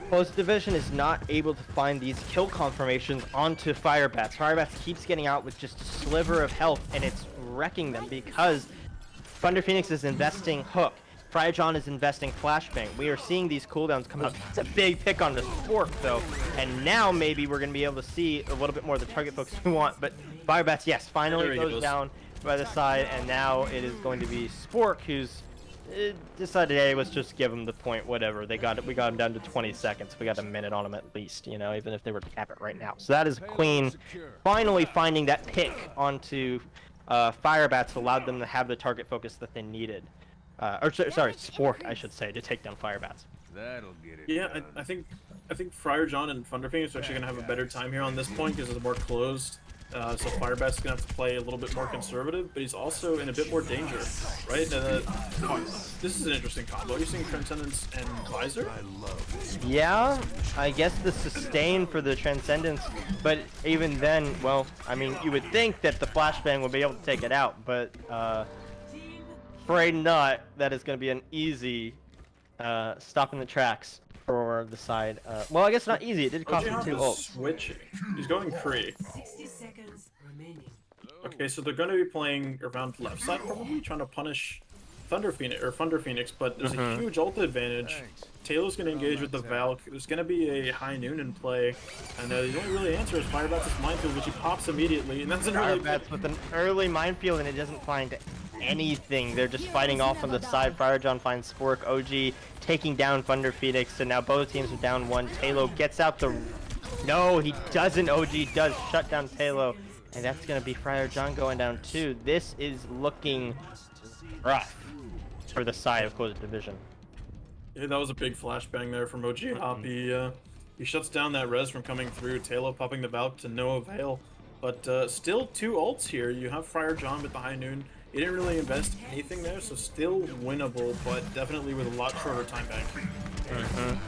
Close Division is not able to find these kill confirmations onto Firebats. Firebats keeps getting out with just a sliver of health, and it's wrecking them because Thunder Phoenix is investing hook. Friarjon is investing flashbang. We are seeing these cooldowns come out. It's a big pick on the Spork, though, and now maybe we're going to be able to see a little bit more of the target focus we want. But Firebats, yes, finally goes down by the side, and now it is going to be Spork who's decided, hey, let's just give him the point, whatever. We got him down to 20 seconds. We got a minute on him at least, you know, even if they were to cap it right now. So that is Queen finally finding that pick onto Firebats, allowed them to have the target focus that they needed. Sorry, Spork, I should say, to take down Firebats. That'll get it. Yeah, I think Friarjon and Thunder Phoenix are actually gonna have a better time here on this point because it's more closed. So Firebat's gonna have to play a little bit more conservative, but he's also in a bit more danger, right? This is an interesting combo. You're seeing Transcendence and Visor. Yeah, I guess the sustain for the Transcendence, but even then, well, I mean, you would think that the Flashbang would be able to take it out, but afraid not. That is going to be an easy stop in the tracks for the side. Well, I guess not easy. It did cost him 2 ults. Switching. He's going Kree. 60 seconds remaining. Okay, so they're going to be playing around left side, probably trying to punish Thunder Phoenix, but there's a huge ult advantage. Taylor's going to engage with the Valk. There's going to be a High Noon in play, and the only really answer is Firebats' Minefield, which he pops immediately, and that's an early Firebats with an early Minefield, and it doesn't find anything. They're just fighting off on the side. Friarjon finds Spork. OG taking down Thunder Phoenix, and now both teams are down 1. Talo gets out the... No, he doesn't. OG does shut down Talo, and that's going to be Friarjon going down 2. This is looking rough for the side of Closed Division. Yeah, that was a big flashbang there from OG Hop. He shuts down that res from coming through. Talo popping the Valk to no avail. But still 2 ults here. You have Friarjon with the High Noon. He didn't really invest anything there, so still winnable, but definitely with a lot shorter time bank.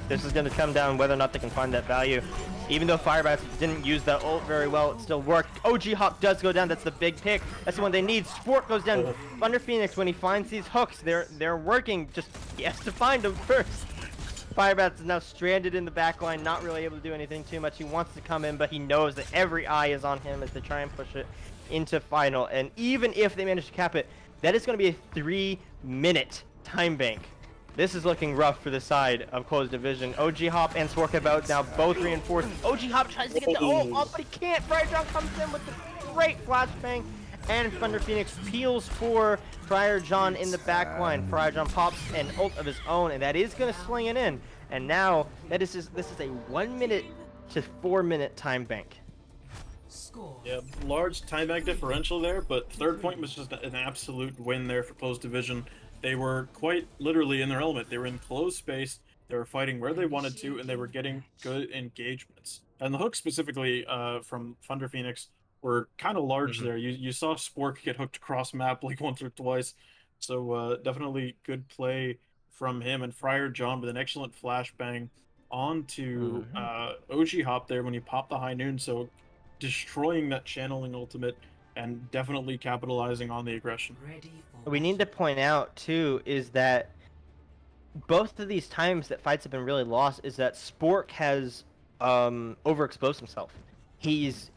This is going to come down whether or not they can find that value. Even though Firebats didn't use that ult very well, it still worked. OG Hop does go down. That's the big pick. That's the one they need. Sport goes down. Thunder Phoenix, when he finds these hooks, they're working. Just he has to find them first. Firebats is now stranded in the back line, not really able to do anything too much. He wants to come in, but he knows that every eye is on him as they try and push it into final. And even if they manage to cap it, that is going to be a 3-minute time bank. This is looking rough for the side of Closed Division. OG Hop and Spork about now both reinforced. OG Hop tries to get the ult off, but he can't. Friarjon comes in with the great flashbang, and Thunder Phoenix peels for Friar John in the back line. Friar John pops an ult of his own, and that is going to sling it in. And now this is a 1 minute to 4 minute time bank. Score. Yeah, large time back differential there, but third point was just an absolute win there for Closed Division. They were quite literally in their element. They were in closed space, they were fighting where they wanted to, and they were getting good engagements. And the hooks specifically from Thunder Phoenix were kind of large there. You saw Spork get hooked across map like once or twice, so definitely good play from him. And Friar John with an excellent flashbang onto OG Hop there when he popped the high noon, so destroying that channeling ultimate and definitely capitalizing on the aggression. Ready for What we need to point out too is that both of these times that fights have been really lost is that Spork has overexposed himself. He's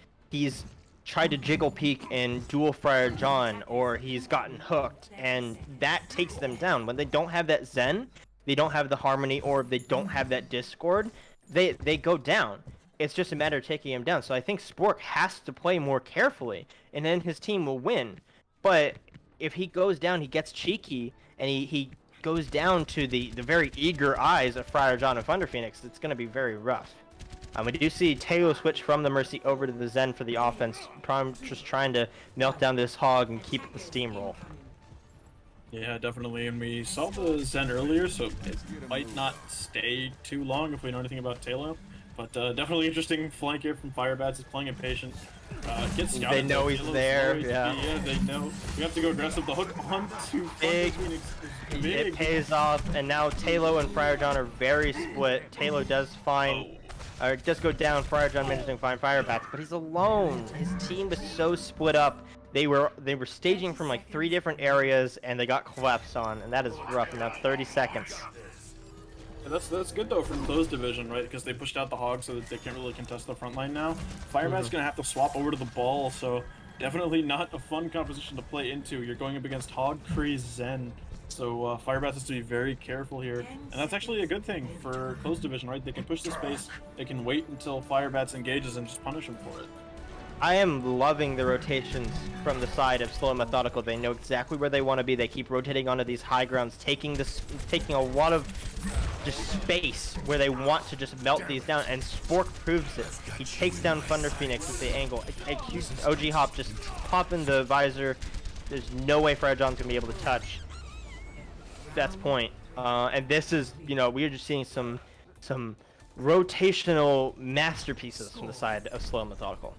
tried to jiggle peek and duel Friar John, or he's gotten hooked, and that takes them down. When they don't have that Zen, they don't have the Harmony, or they don't have that Discord, they go down. It's just a matter of taking him down. So I think Spork has to play more carefully, and then his team will win. But if he goes down, he gets cheeky, and he goes down to the very eager eyes of Friar John and Thunder Phoenix, it's going to be very rough. We do see Taylor switch from the Mercy over to the Zen for the offense, probably just trying to melt down this hog and keep the steamroll. Yeah, definitely. And we saw the Zen earlier, so it might not stay too long if we know anything about Taylor. But definitely interesting flank here from Firebats. Is playing impatient. Gets scouted. They know he's there. Yeah. Yeah, they know. We have to go aggressive. The hook onto Big. Phoenix is big. It pays off, and now Taylor and Friar John are very split. Taylor does find, or does go down. Friar John managing to find Firebats, but he's alone. His team was so split up. They were staging from like 3 different areas, and they got collapsed on, and that is rough. And that's 30 seconds. Yeah, that's good though from Closed Division, right? Because they pushed out the Hog so that they can't really contest the front line now. Firebat's gonna have to swap over to the ball, so definitely not a fun composition to play into. You're going up against Hog, Kree, Zen, so Firebat has to be very careful here, and that's actually a good thing for Closed Division, right? They can push the space, they can wait until Firebats engages and just punish him for it. I am loving the rotations from the side of Slow and Methodical. They know exactly where they want to be. They keep rotating onto these high grounds, taking a lot of just space where they want to just melt these down, and Spork proves it. He takes down Thunder Phoenix with the angle. OG Hop just popping the visor. There's no way Friar John's gonna be able to touch. That's point. And this is, we are just seeing some rotational masterpieces from the side of Slow and Methodical.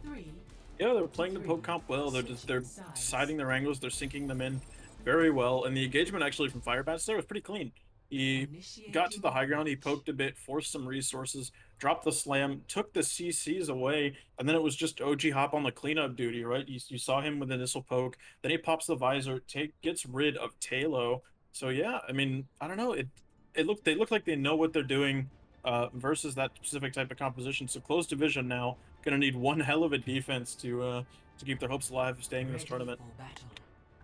Yeah, they're playing the poke comp well. They're deciding their angles. They're sinking them in very well. And the engagement actually from Firebats there was pretty clean. He got to the high ground. He poked a bit, forced some resources, dropped the slam, took the CCs away, and then it was just OG Hop on the cleanup duty, right? You saw him with the initial poke. Then he pops the visor, gets rid of Talo. So yeah, I mean, I don't know. They look like they know what they're doing. Versus that specific type of composition. So Closed Division now gonna need one hell of a defense to keep their hopes alive of staying in this tournament.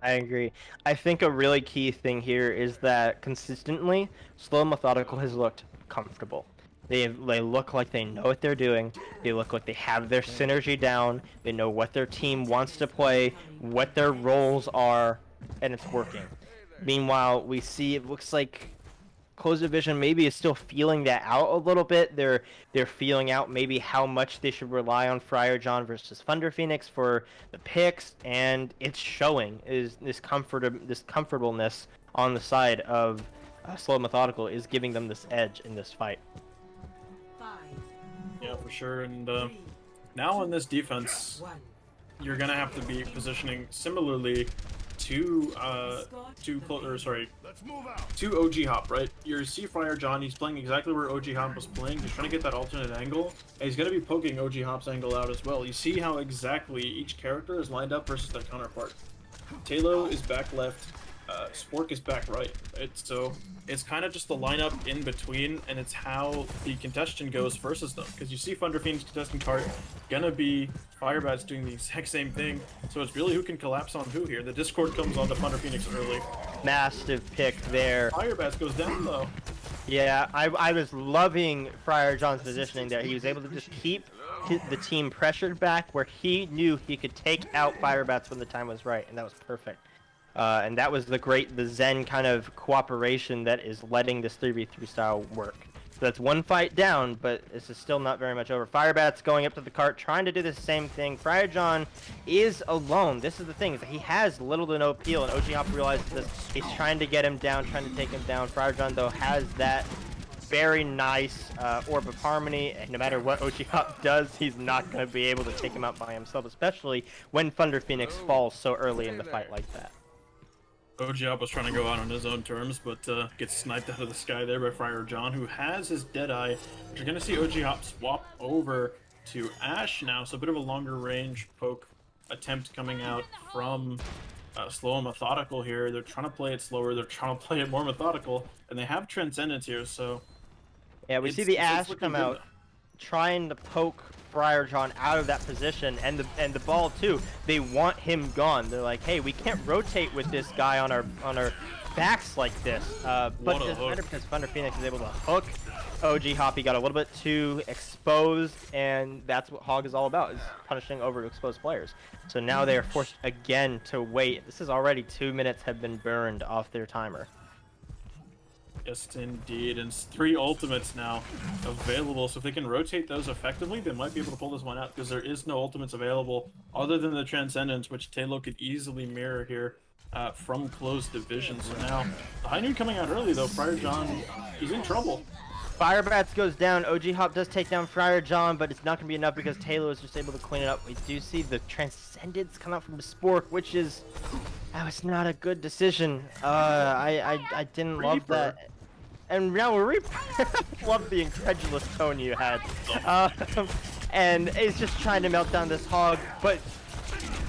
I agree. I think a really key thing here is that consistently, Slow and Methodical has looked comfortable. They look like they know what they're doing. They look like they have their synergy down. They know what their team wants to play, what their roles are, and it's working. Meanwhile, we see it looks like Closed Division maybe is still feeling that out a little bit. They're feeling out maybe how much they should rely on Friar John versus Thunder Phoenix for the picks, and it's showing. Is this comfortableness on the side of Slow Methodical is giving them this edge in this fight. Yeah, for sure. And now in this defense, you're gonna have to be positioning similarly to OG Hop, right? You see Friar John, he's playing exactly where OG Hop was playing. He's trying to get that alternate angle, and he's going to be poking OG Hop's angle out as well. You see how exactly each character is lined up versus their counterpart. Talo is back left, Spork is back right? So it's kind of just the lineup in between, and it's how the contestation goes versus them. Because you see Thunder Phoenix contesting cart, gonna be Firebats doing the exact same thing. So it's really who can collapse on who here. The Discord comes onto Thunder Phoenix early. Massive pick there. Firebats goes down though. Yeah, I was loving Friar John's positioning there. He was able to just keep the team pressured back where he knew he could take out Firebats when the time was right, and that was perfect. And that was the Zen kind of cooperation that is letting this 3v3 style work. So that's one fight down, but this is still not very much over. Firebat's going up to the cart, trying to do the same thing. Friar John is alone. This is the thing, is that he has little to no peel, and OG Hop realizes this. He's trying to get him down, trying to take him down. Friar John, though, has that very nice Orb of Harmony, and no matter what OG Hop does, he's not going to be able to take him out by himself, especially when Thunder Phoenix falls so early in the fight like that. OG Hop was trying to go out on his own terms, but gets sniped out of the sky there by Friar John, who has his Deadeye. But you're going to see OG Hop swap over to Ash now, so a bit of a longer range poke attempt coming out from Slow and Methodical here. They're trying to play it slower, they're trying to play it more methodical, and they have Transcendence here, so... Yeah, we see the Ash come out, trying to poke Friar John out of that position, and the ball too. They want him gone. They're like, hey, we can't rotate with this guy on our backs like this. But it doesn't matter because Thunder Phoenix is able to hook OG Hop. He got a little bit too exposed, and that's what Hog is all about, is punishing overexposed players. So now they are forced again to wait. This is already 2 minutes have been burned off their timer. Yes, indeed, and 3 ultimates now available, so if they can rotate those effectively, they might be able to pull this one out, because there is no ultimates available other than the Transcendence, which Taylor could easily mirror here from closed division. So now, the High Noon coming out early, though. Friar John, he's in trouble. Firebats goes down. OG Hop does take down Friar John, but it's not going to be enough because Taylor is just able to clean it up. We do see the Transcendence come out from the Spork, which is... that was not a good decision. I didn't love that. And now we're love the incredulous tone you had. And he's just trying to melt down this Hog, but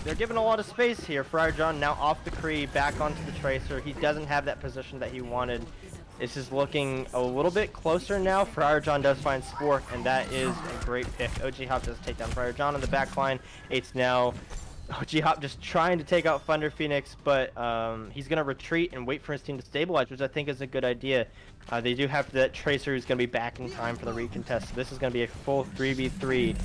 they're given a lot of space here. Friar John now off the Kree, back onto the Tracer. He doesn't have that position that he wanted. This is looking a little bit closer now. Friar John does find Spork, and that is a great pick. OG Hop does take down Friar John on the back line. It's now OG Hop just trying to take out Thunder Phoenix, but he's going to retreat and wait for his team to stabilize, which I think is a good idea. They do have that Tracer who's going to be back in time for the recontest. So this is going to be a full 3v3.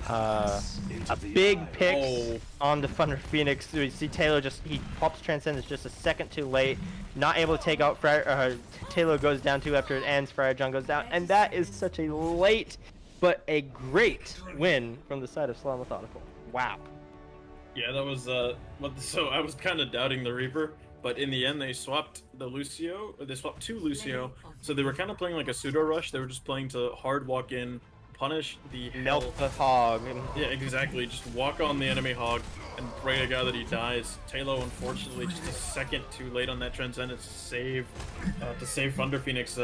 A big pick on the Thunder Phoenix. We see Taylor he pops Transcendence just a second too late. Not able to take out Taylor goes down too after it ends. Friar John goes down. And that is such a late but a great win from the side of Slow and Methodical. Wow. Yeah, that was so I was kind of doubting the Reaper, but in the end they swapped the Lucio, or they swapped to Lucio, so they were kind of playing like a pseudo rush. They were just playing to hard walk in, punish the melt the Hog. Yeah, exactly. Just walk on the enemy Hog and pray to God that he dies. Taylor, unfortunately, just a second too late on that Transcendence to save Thunder Phoenix.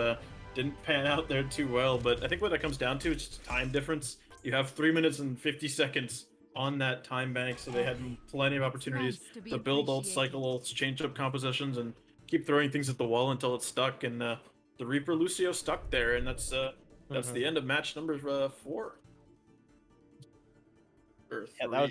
Didn't pan out there too well, but I think what that comes down to is just time difference. You have 3 minutes and 50 seconds on that time bank, so they had plenty of opportunities to build ults, cycle ults, change up compositions, and keep throwing things at the wall until it's stuck. And the Reaper Lucio stuck there, and that's the end of match number 4. Yeah, that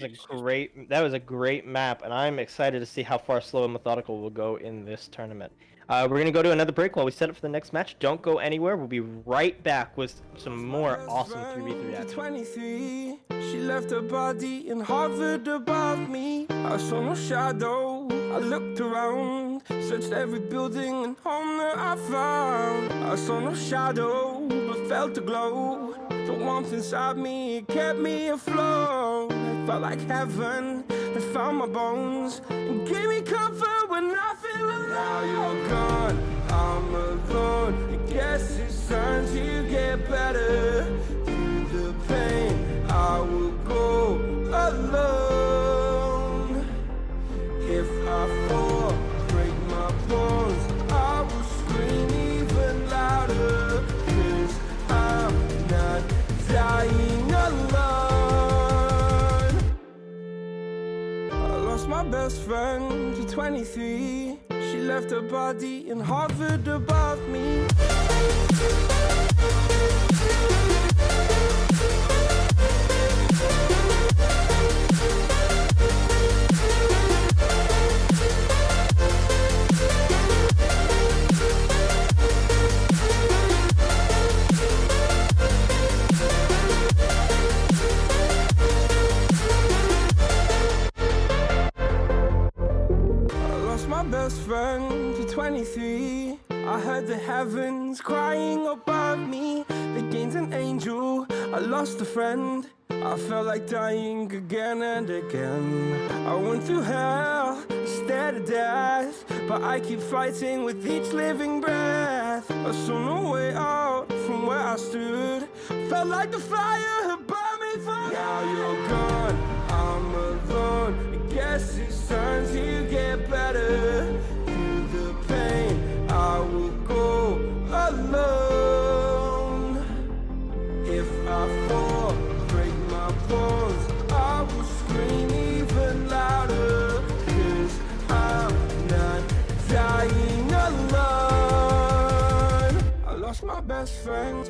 was a great map, and I'm excited to see how far Slow and Methodical will go in this tournament. We're going to go to another break while we set up for the next match. Don't go anywhere. We'll be right back with some more awesome 3v3 action. 23, she left her body and hovered above me. I saw no shadow. I looked around, searched every building and home that I found. I saw no shadow, but felt a glow. The warmth inside me, it kept me afloat. It felt like heaven. It found my bones and gave me comfort when I feel alone. Now you're gone, I'm alone. I guess it's time to get better. Through the pain, I will go alone. If I fall, break my bones, I will scream even louder. 'Cause I'm not dying alone. I lost my best friend to 23. She left her body and hovered above me. best friend to 23. I heard the heavens crying above me. They gained an angel, I lost a friend. I felt like dying again and again. I went through hell, stared at death, but I keep fighting with each living breath. I saw no way out from where I stood. Felt like the fire had burned me for. Now you're gone, I'm alone. I guess it's time to get better. Through the pain, I will go alone. If I fall, break my bones, I will scream even louder. 'Cause I'm not dying alone. I lost my best friend.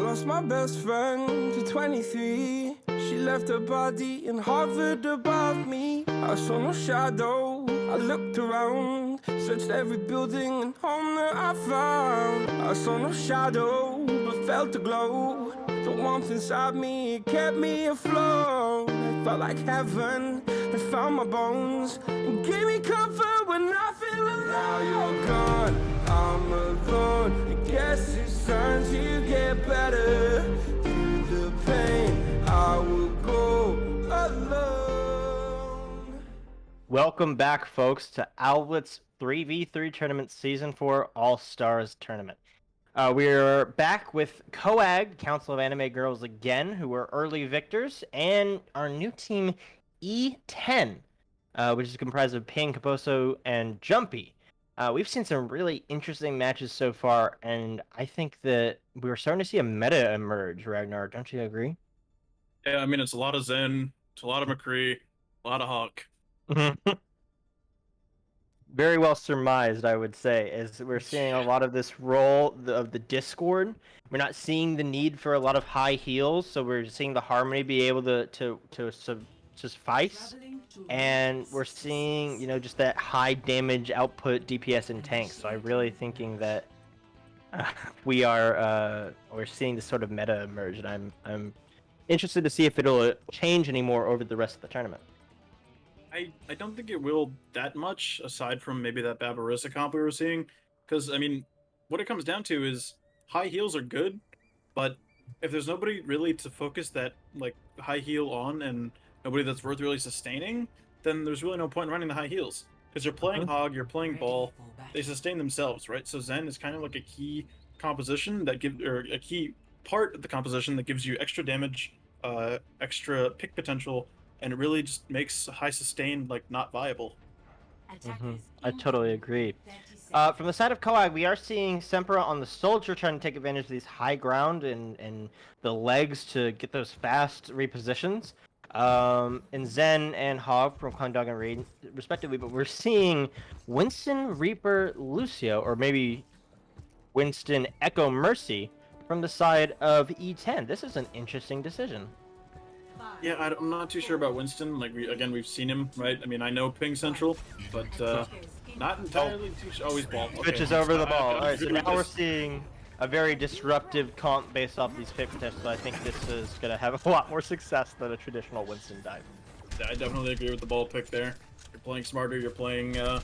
Lost my best friend to 23. She left her body and hovered above me. I saw no shadow, I looked around, searched every building and home that I found. I saw no shadow, but felt a glow. The warmth inside me, it kept me afloat. It felt like heaven had found my bones and gave me comfort when I feel alone. Now you're gone, I'm alone. I guess it's time to get better. Through the pain, I will go alone. Welcome back, folks, to Owlet's 3v3 Tournament Season 4 All-Stars Tournament. We're back with COAG, Council of Anime Girls again, who were early victors, and our new team, E10, which is comprised of Ping, Kaposo, and Jumpy. We've seen some really interesting matches so far, and I think that we're starting to see a meta emerge, Ragnar. Don't you agree? Yeah, I mean, it's a lot of Zen, it's a lot of McCree, a lot of Hawk. Very well surmised, I would say, as we're seeing a lot of this role of the Discord. We're not seeing the need for a lot of high heals, so we're seeing the Harmony be able to suffice, and we're seeing, you know, just that high damage output DPS and tanks. So I'm really thinking that we're seeing this sort of meta emerge, and I'm interested to see if it'll change anymore over the rest of the tournament. I don't think it will that much, aside from maybe that Barbarossa comp we were seeing. Because, I mean, what it comes down to is high heals are good, but if there's nobody really to focus that, like, high heal on and nobody that's worth really sustaining, then there's really no point in running the high heals. Because you're playing Hog, you're playing Ball, they sustain themselves, right? So Zen is kind of like a key composition that or a key part of the composition that gives you extra damage, extra pick potential, and it really just makes high sustain like not viable. I totally agree. From the side of COAG, we are seeing Sempra on the Soldier trying to take advantage of these high ground and the legs to get those fast repositions. And Zen and Hog from Condog and Raid, respectively, but we're seeing Winston, Reaper, Lucio, or maybe Winston, Echo, Mercy from the side of E10. This is an interesting decision. Yeah, I'm not too sure about Winston. Like, we've seen him, right? I mean, I know Ping Central, but not entirely too sure. Oh, he's Ball. Okay. Switches over the ball. Alright, so now we're seeing a very disruptive comp based off these pick tests, so I think this is going to have a lot more success than a traditional Winston dive. Yeah, I definitely agree with the ball pick there. You're playing smarter, you're playing a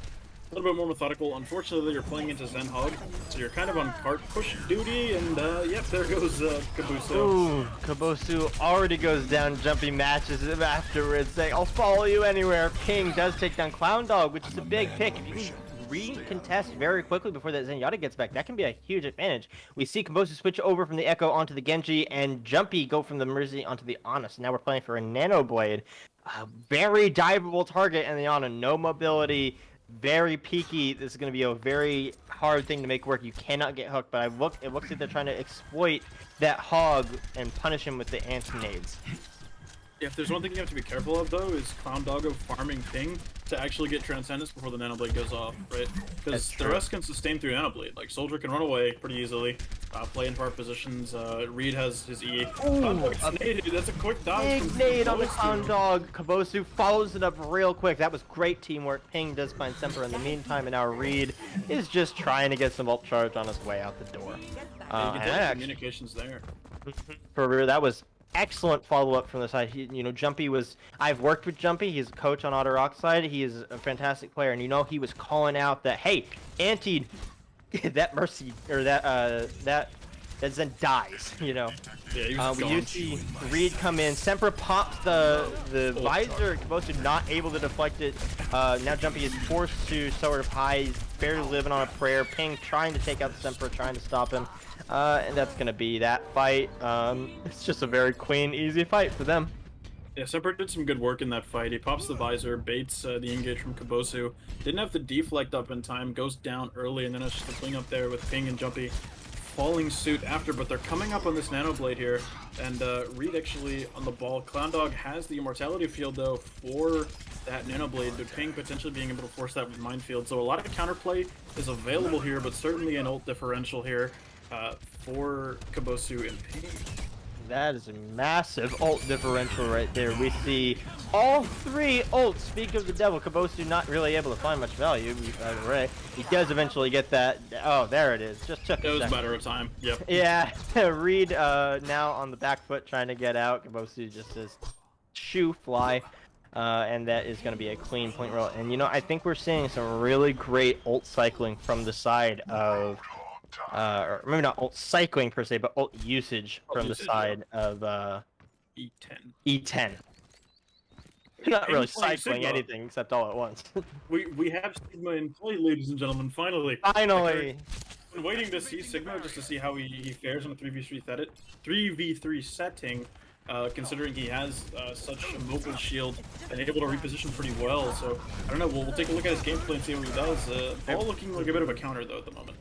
little bit more methodical. Unfortunately, you're playing into Zen Hog, so you're kind of on cart push duty, and yep, there goes Kabuso. Ooh, Kabosu already goes down, Jumpy matches him afterwards, saying, I'll follow you anywhere. Ping does take down Clown Dog, which is a big pick. If you can re-contest very quickly before that Zenyatta gets back, that can be a huge advantage. We see Kabosu switch over from the Echo onto the Genji, and Jumpy go from the Mercy onto the Ana. So now we're playing for a Nano Blade. A very diveable target in the Ana, no mobility, very peaky. This is going to be a very hard thing to make work. You cannot get hooked, but it looks like they're trying to exploit that Hog and punish him with the anti-nades. Yeah, if there's one thing you have to be careful of, though, is Clown Doggo farming Ping to actually get Transcendence before the Nano Blade goes off, right? Because the rest can sustain through Nano Blade. Like, Soldier can run away pretty easily, play in part positions. Reed has his E. That's a quick dodge. Big nade on the Clown Dog. Kabosu follows it up real quick. That was great teamwork. Ping does find Semper in the meantime, and now Reed is just trying to get some ult charge on his way out the door. Yeah, you can tell communications there. For real, that was excellent follow-up from the side. Jumpy was... I've worked with Jumpy. He's a coach on Auto Rock side. He is a fantastic player, and he was calling out that, hey, anti that Mercy, or that Zen dies, Yeah, he was we do see Reed come in. Semper pops the visor. Kabosu not able to deflect it. Now Jumpy is forced to sort of high. He's barely living on a prayer. Ping trying to take out Semper, trying to stop him. And that's going to be that fight. It's just a very clean, easy fight for them. Yeah, Semper did some good work in that fight. He pops the visor, baits the engage from Kabosu. Didn't have the deflect up in time, goes down early, and then it's just a fling up there with Ping and Jumpy following suit after, but they're coming up on this Nano Blade here, and Reed actually on the ball. Clown Dog has the Immortality Field, though, for that Nano Blade, but Ping potentially being able to force that with Minefield. So a lot of counterplay is available here, but certainly an ult differential here for Kabosu and Ping. That is a massive ult differential right there. We see all three ults. Speak of the devil, Kabosu not really able to find much value. Right, he does eventually get that. Oh, there it is. Just took a second. It was a matter of time. Yep. Yeah, Reed now on the back foot trying to get out. Kabosu just says, shoo, fly. And that is going to be a clean point roll. And I think we're seeing some really great ult cycling from the side of... or maybe not ult cycling per se, but ult usage from the side of E10. E10. Not really cycling anything except all at once. we have Sigma in play, ladies and gentlemen. Finally. Finally. I've been waiting to see Sigma just to see how he fares in a 3v3 setting. Considering he has such a mobile shield and able to reposition pretty well. So, I don't know, we'll take a look at his gameplay and see what he does. Ball looking like a bit of a counter, though, at the moment.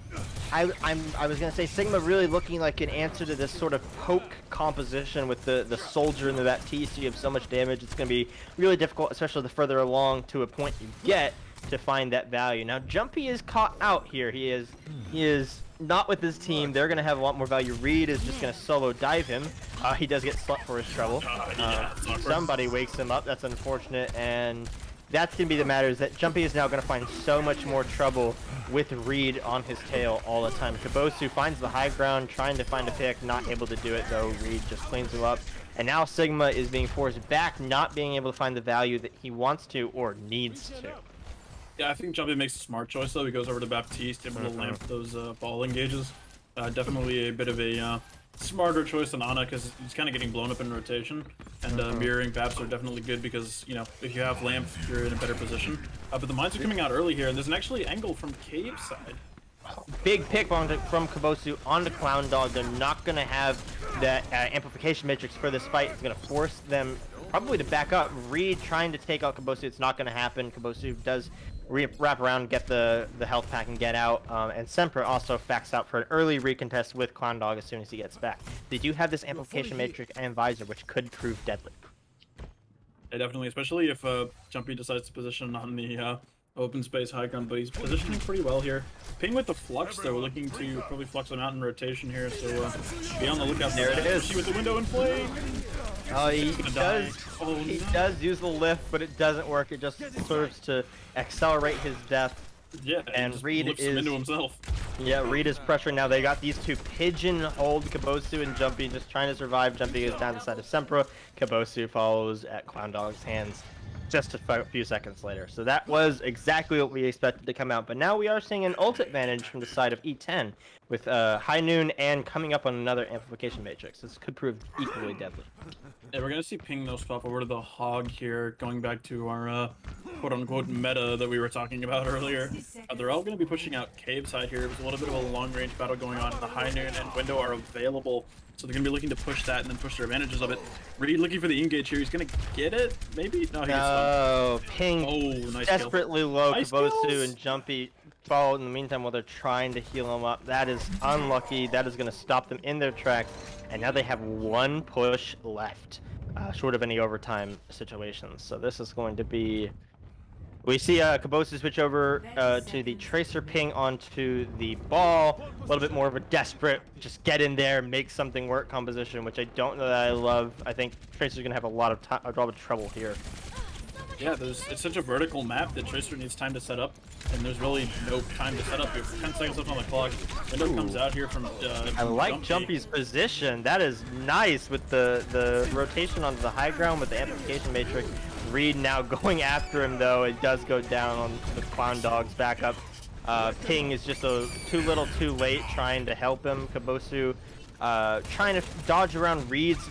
I was going to say, Sigma really looking like an answer to this sort of poke composition with the Soldier into that T, so you have so much damage. It's going to be really difficult, especially the further along to a point you get, to find that value. Now, Jumpy is caught out here. He is not with his team. They're going to have a lot more value. Reed is just going to solo dive him. He does get slumped for his trouble. Somebody wakes him up. That's unfortunate. And that's going to be the matter, is that Jumpy is now going to find so much more trouble with Reed on his tail all the time. Kabosu finds the high ground, trying to find a pick. Not able to do it, though. Reed just cleans him up. And now Sigma is being forced back, not being able to find the value that he wants to or needs to. Yeah, I think Jumpy makes a smart choice, though. He goes over to Baptiste, able to lamp those ball engages. Definitely a bit of a smarter choice than Ana because he's kind of getting blown up in rotation, and mirroring Baps are definitely good because, you know, if you have Lamp, you're in a better position. But the mines are coming out early here, and there's an actually angle from Cave side. Big pick from Kabosu onto Clown Dog. They're not going to have that amplification matrix for this fight. It's going to force them probably to back up. Reed trying to take out Kabosu. It's not going to happen. Kabosu does wrap around, get the health pack, and get out. And Sempra also backs out for an early recontest with Clown Dog as soon as he gets back. They do have this amplification matrix and visor, which could prove deadly. Yeah, definitely, especially if Jumpy decides to position on the open space high ground, but he's positioning pretty well here. Ping with the flux, though, looking to probably flux him out in rotation here, so be on the lookout. There it is. With the window in play. Oh, he does. Oh, He no. does use the lift, but it doesn't work. It just serves to accelerate his death. Yeah, And just Reed lifts him is- into himself. Yeah, Reed is pressuring now. They got these two pigeonholed Kabosu and Jumpy just trying to survive. Jumpy goes down the side of Sempra. Kabosu follows at Clown Dog's hands just a few seconds later. So that was exactly what we expected to come out. But now we are seeing an ult advantage from the side of E10 with High Noon and coming up on another amplification matrix. This could prove equally deadly. Yeah, we're gonna see Ping though swap over to the Hog here, going back to our quote-unquote meta that we were talking about earlier. They're all gonna be pushing out Cave side here. There's a little bit of a long-range battle going on. The High Noon and Window are available, so they're gonna be looking to push that and then push their advantages of it. Reed looking for the engage here. He's gonna get it, maybe? No, he gets No, Ping Oh, nice kill. desperately low. Nice Kabosu kills. and Jumpy follow in the meantime while they're trying to heal him up. That is unlucky. That is going to stop them in their tracks. And now they have one push left, short of any overtime situations. So this is going to be... We see Kabosu switch over to the Tracer Ping onto the ball. A little bit more of a desperate, just get in there, make something work composition, which I don't know that I love. I think Tracer's going to have a lot of trouble here. Yeah, it's such a vertical map that Tracer needs time to set up, and there's really no time to set up. You have 10 seconds left on the clock. Window comes out here from I like Jumpy's position. That is nice with the rotation onto the high ground with the amplification matrix. Reed now going after him, though. It does go down on the Clown Dog's backup. Ping is just too little too late trying to help him. Kabosu trying to dodge around Reed's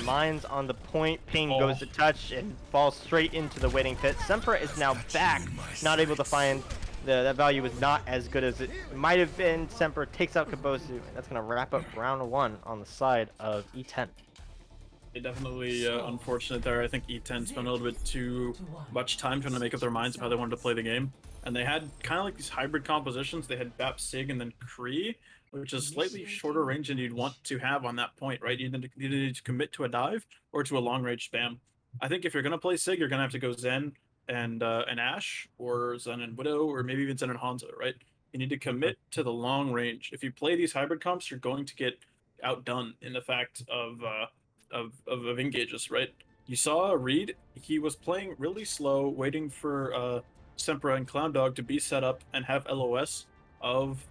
mines on the point. Ping goes to touch and falls straight into the waiting pit. Sempra is now back, not able to find that value was not as good as it might have been. Sempra takes out Kabosu. That's going to wrap up round one on the side of E10. Definitely unfortunate there. I think E10 spent a little bit too much time trying to make up their minds of how they wanted to play the game. And they had kind of like these hybrid compositions. They had Bap, Sig, and then Kree, which is slightly shorter range than you'd want to have on that point, right? You need to commit to a dive or to a long range spam. I think if you're going to play Sig, you're going to have to go Zen and Ash, or Zen and Widow, or maybe even Zen and Hanzo, right? You need to commit to the long range. If you play these hybrid comps, you're going to get outdone in the fact of engages, right? You saw Reed, he was playing really slow, waiting for Sempra and Clown Dog to be set up and have LOS of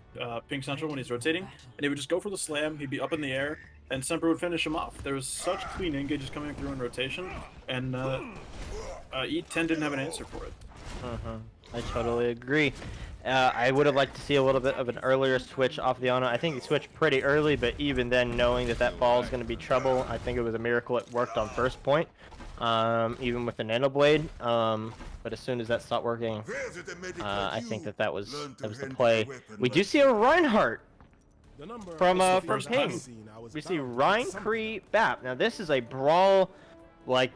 Pink Central when he's rotating, and he would just go for the slam, he'd be up in the air, and Sempra would finish him off. There was such clean engages coming through in rotation, and E10 didn't have an answer for it. I totally agree. I would have liked to see a little bit of an earlier switch off the Ana. I think he switched pretty early, but even then, knowing that ball is going to be trouble, I think it was a miracle it worked on first point, even with the Nano Blade. But as soon as that stopped working, I think that was the play. We do see a Reinhardt from Ping. We see Ryan Kree Bap. Now this is a brawl, like.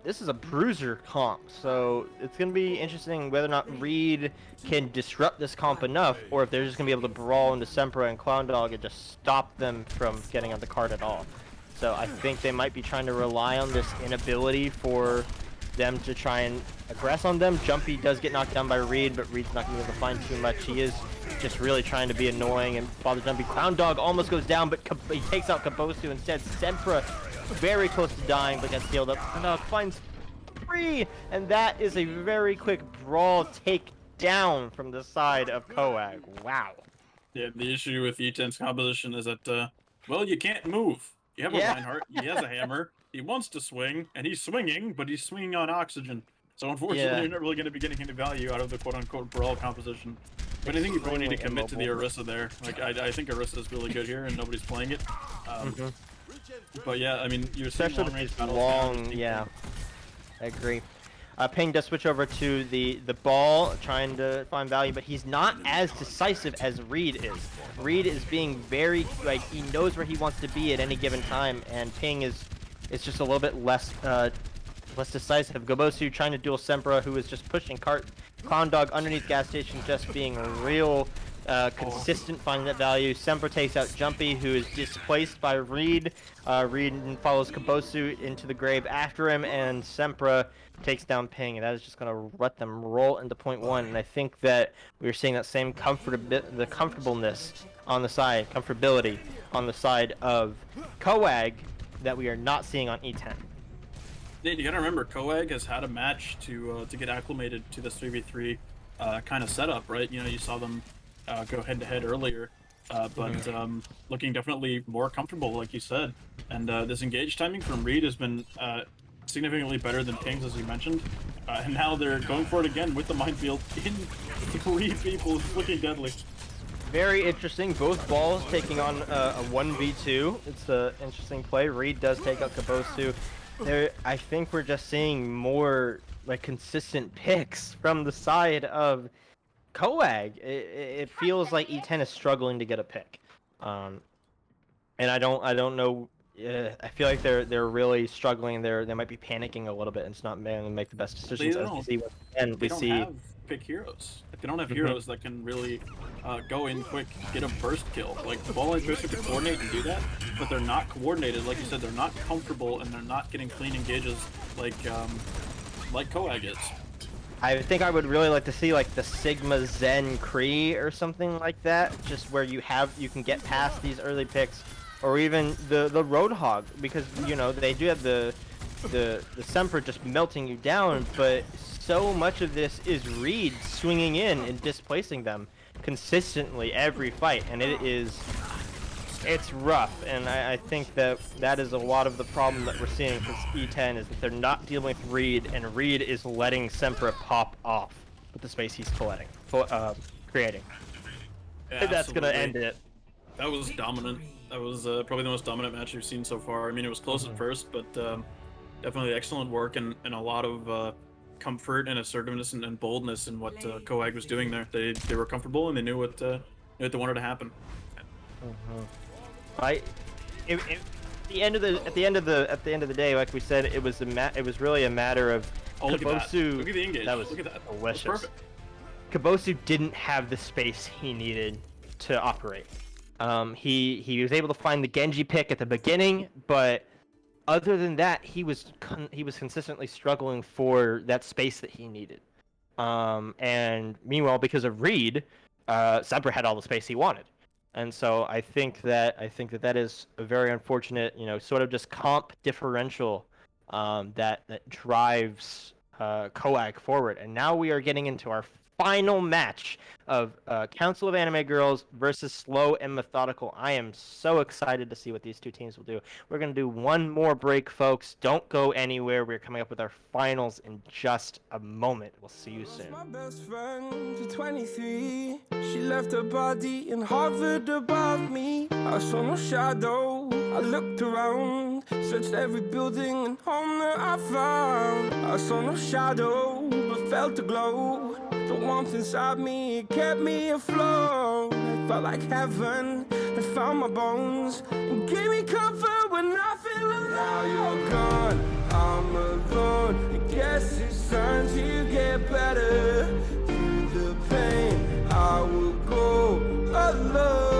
This is a bruiser comp, so it's going to be interesting whether or not Reed can disrupt this comp enough, or if they're just going to be able to brawl into Sempra and Clown Dog and just stop them from getting on the card at all. So I think they might be trying to rely on this inability for them to try and aggress on them. Jumpy does get knocked down by Reed, but Reed's not going to be able to find too much. He is just really trying to be annoying and bother Jumpy. Clown Dog almost goes down, but he takes out Kabosu instead. Sempra very close to dying, but gets healed up. And finds 3, and that is a very quick brawl take down from the side of COAG. Wow. Yeah, the issue with E10's composition is that, well, you can't move. You have a Reinhardt, he has a hammer, he wants to swing, and he's swinging, but he's swinging on oxygen. So unfortunately, you're not really going to be getting any value out of the quote-unquote brawl composition. But I think you probably need to extremely commit to the immobile. Orisa there. Like I think Orisa is really good here, and nobody's playing it. But yeah, I mean, you're seeing Especially long with range these battles now, long, just yeah. I agree. Ping does switch over to the ball, trying to find value, but he's not as decisive as Reed is. Reed is being very, like, he knows where he wants to be at any given time, and Ping is just a little bit less decisive. Gobosu trying to duel Sempra, who is just pushing Clown Dog underneath gas station, just being real consistent, finding that value. Sempra takes out Jumpy, who is displaced by Reed. Reed follows Gobosu into the grave after him, and Sempra takes down Ping, and that is just going to let them roll into point one. And I think that we're seeing that same comfortableness on the side, comfortability on the side of COAG that we are not seeing on E10. Yeah, you gotta remember, COAG has had a match to get acclimated to this 3v3 kind of setup, right? You know, you saw them go head-to-head earlier, but looking definitely more comfortable, like you said. And this engage timing from Reed has been significantly better than Ping's, as you mentioned. And now they're going for it again with the minefield in 3 people. It's looking deadly. Very interesting. Both balls taking on a 1v2. It's an interesting play. Reed does take out Gobosu. I think we're just seeing more like consistent picks from the side of COAG. It feels like E10 is struggling to get a pick, and I don't know. I feel like they're really struggling. They might be panicking a little bit and it's not being able to make the best decisions. As we see, and They don't have pick heroes. Like, they don't have heroes that can really go in quick, get a burst kill. Like, the ball line tracer can coordinate and do that, but they're not coordinated. Like you said, they're not comfortable, and they're not getting clean engages like COAG is. I think I would really like to see like the Sigma Zen Kree or something like that, just where you can get past these early picks, or even the Roadhog, because you know they do have the Sempra just melting you down, but so much of this is Reed swinging in and displacing them consistently every fight, and it's rough. And I think that is a lot of the problem that we're seeing for E10 is that they're not dealing with Reed, and Reed is letting Sempra pop off with the space he's creating. Yeah, that's gonna end it. That was dominant. That was probably the most dominant match we've seen so far. I mean, it was close at first, but definitely excellent work and a lot of comfort and assertiveness and boldness in what COAG was doing there. They were comfortable and they knew what they wanted to happen. At the end of the day, like we said, it was really a matter of Gobosu. Look at the engage. That was Look at that. delicious. That's perfect. Gobosu didn't have the space he needed to operate. He was able to find the Genji pick at the beginning, but other than that, he was consistently struggling for that space that he needed. And meanwhile, because of Reed, Sempra had all the space he wanted. And so I think that is a very unfortunate, sort of just comp differential that drives COAG forward. And now we are getting into our final match of Council of Anime Girls versus Slow and Methodical. I am so excited to see what these two teams will do. We're going to do one more break, folks. Don't go anywhere. We're coming up with our finals in just a moment. We'll see you soon. My best friend to 23. She left her body and hovered above me. I saw no shadow. I looked around, searched every building and home that I found. I saw no shadow, but felt a glow. The warmth inside me, it kept me afloat. It felt like heaven had found my bones and gave me comfort when I feel alone. Now you're gone, I'm alone. I guess it's time to get better. Through the pain, I will go alone.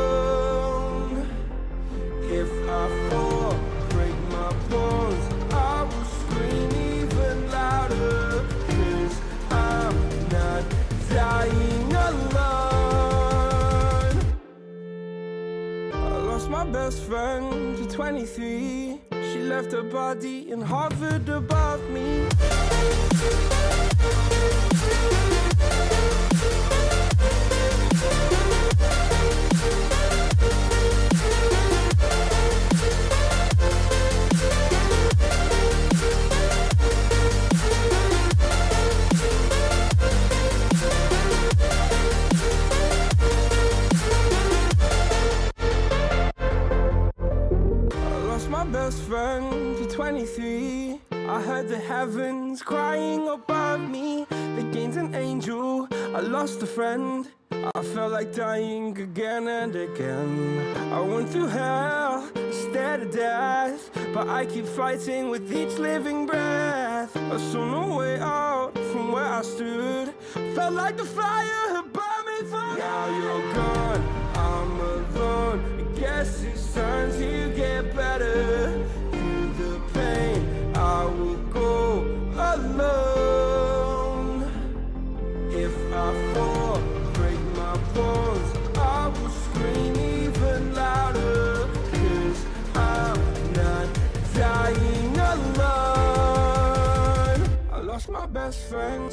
If I fall, break my bones, I will scream even louder. 'Cause I'm not dying alone. I lost my best friend to 23. She left her body and hovered above me. heavens crying above me. The gain's an angel, I lost a friend. I felt like dying again and again. I went through hell, stared at death, but I keep fighting with each living breath. I saw no way out from where I stood. Felt like the fire had burned me from. Now you're gone, I'm alone. I guess it's time to get better. Through the pain, I will go alone. If I fall, break my bones, I will scream even louder. 'Cause I'm not dying alone. I lost my best friend.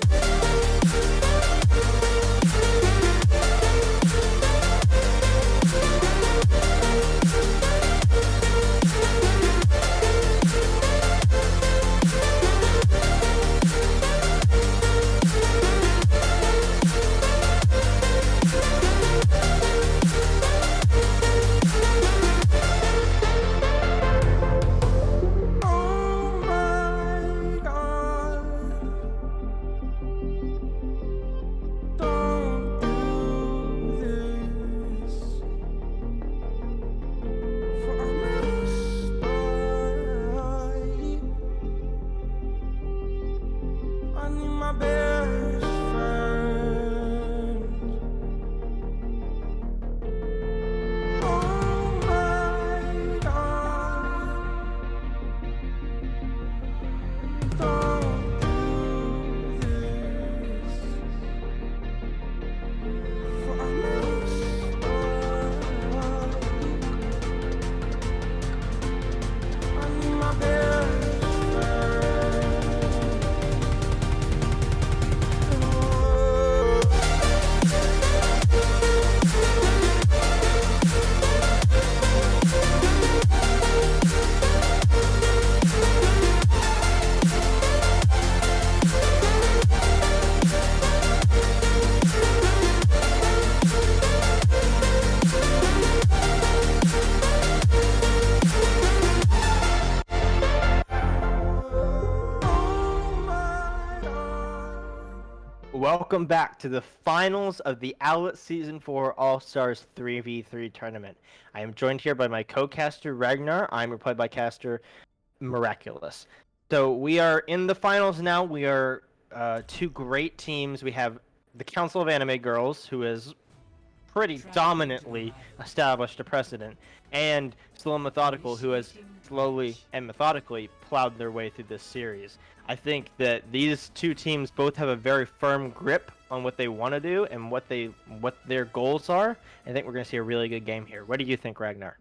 Welcome back to the finals of the Owlet Season 4 All-Stars 3v3 tournament. I am joined here by my co-caster Ragnar. I'm your play-by-caster Miraculous. So we are in the finals now. We are two great teams. We have the Council of Anime Girls, who has pretty dominantly established a precedent, and Slow and Methodical, who has slowly and methodically plowed their way through this series. I think that these two teams both have a very firm grip on what they want to do and what their goals are. I think we're going to see a really good game here. What do you think, Ragnar?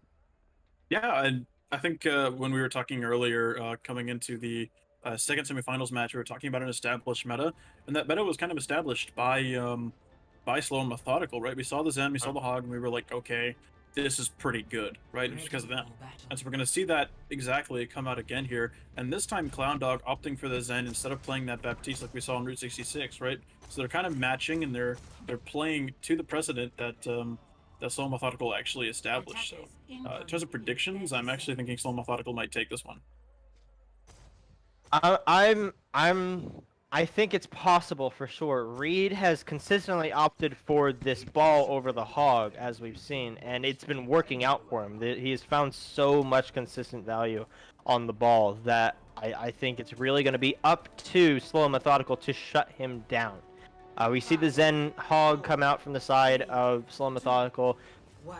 Yeah, I think when we were talking earlier, coming into the second semifinals match, we were talking about an established meta, and that meta was kind of established by Slow and Methodical, right? We saw the Zen, we saw the Hog, and we were like, okay, this is pretty good, right? It's because of them. And so we're going to see that exactly come out again here. And this time, Clown Dog opting for the Zen instead of playing that Baptiste like we saw in Route 66, right? So they're kind of matching, and they're playing to the precedent that that Slow and Methodical actually established. So in terms of predictions, I'm actually thinking Slow and Methodical might take this one. I think it's possible for sure. Reed has consistently opted for this ball over the Hog, as we've seen, and it's been working out for him. He has found so much consistent value on the ball that I think it's really going to be up to Slow and Methodical to shut him down. We see the Zen Hog come out from the side of Slow and Methodical.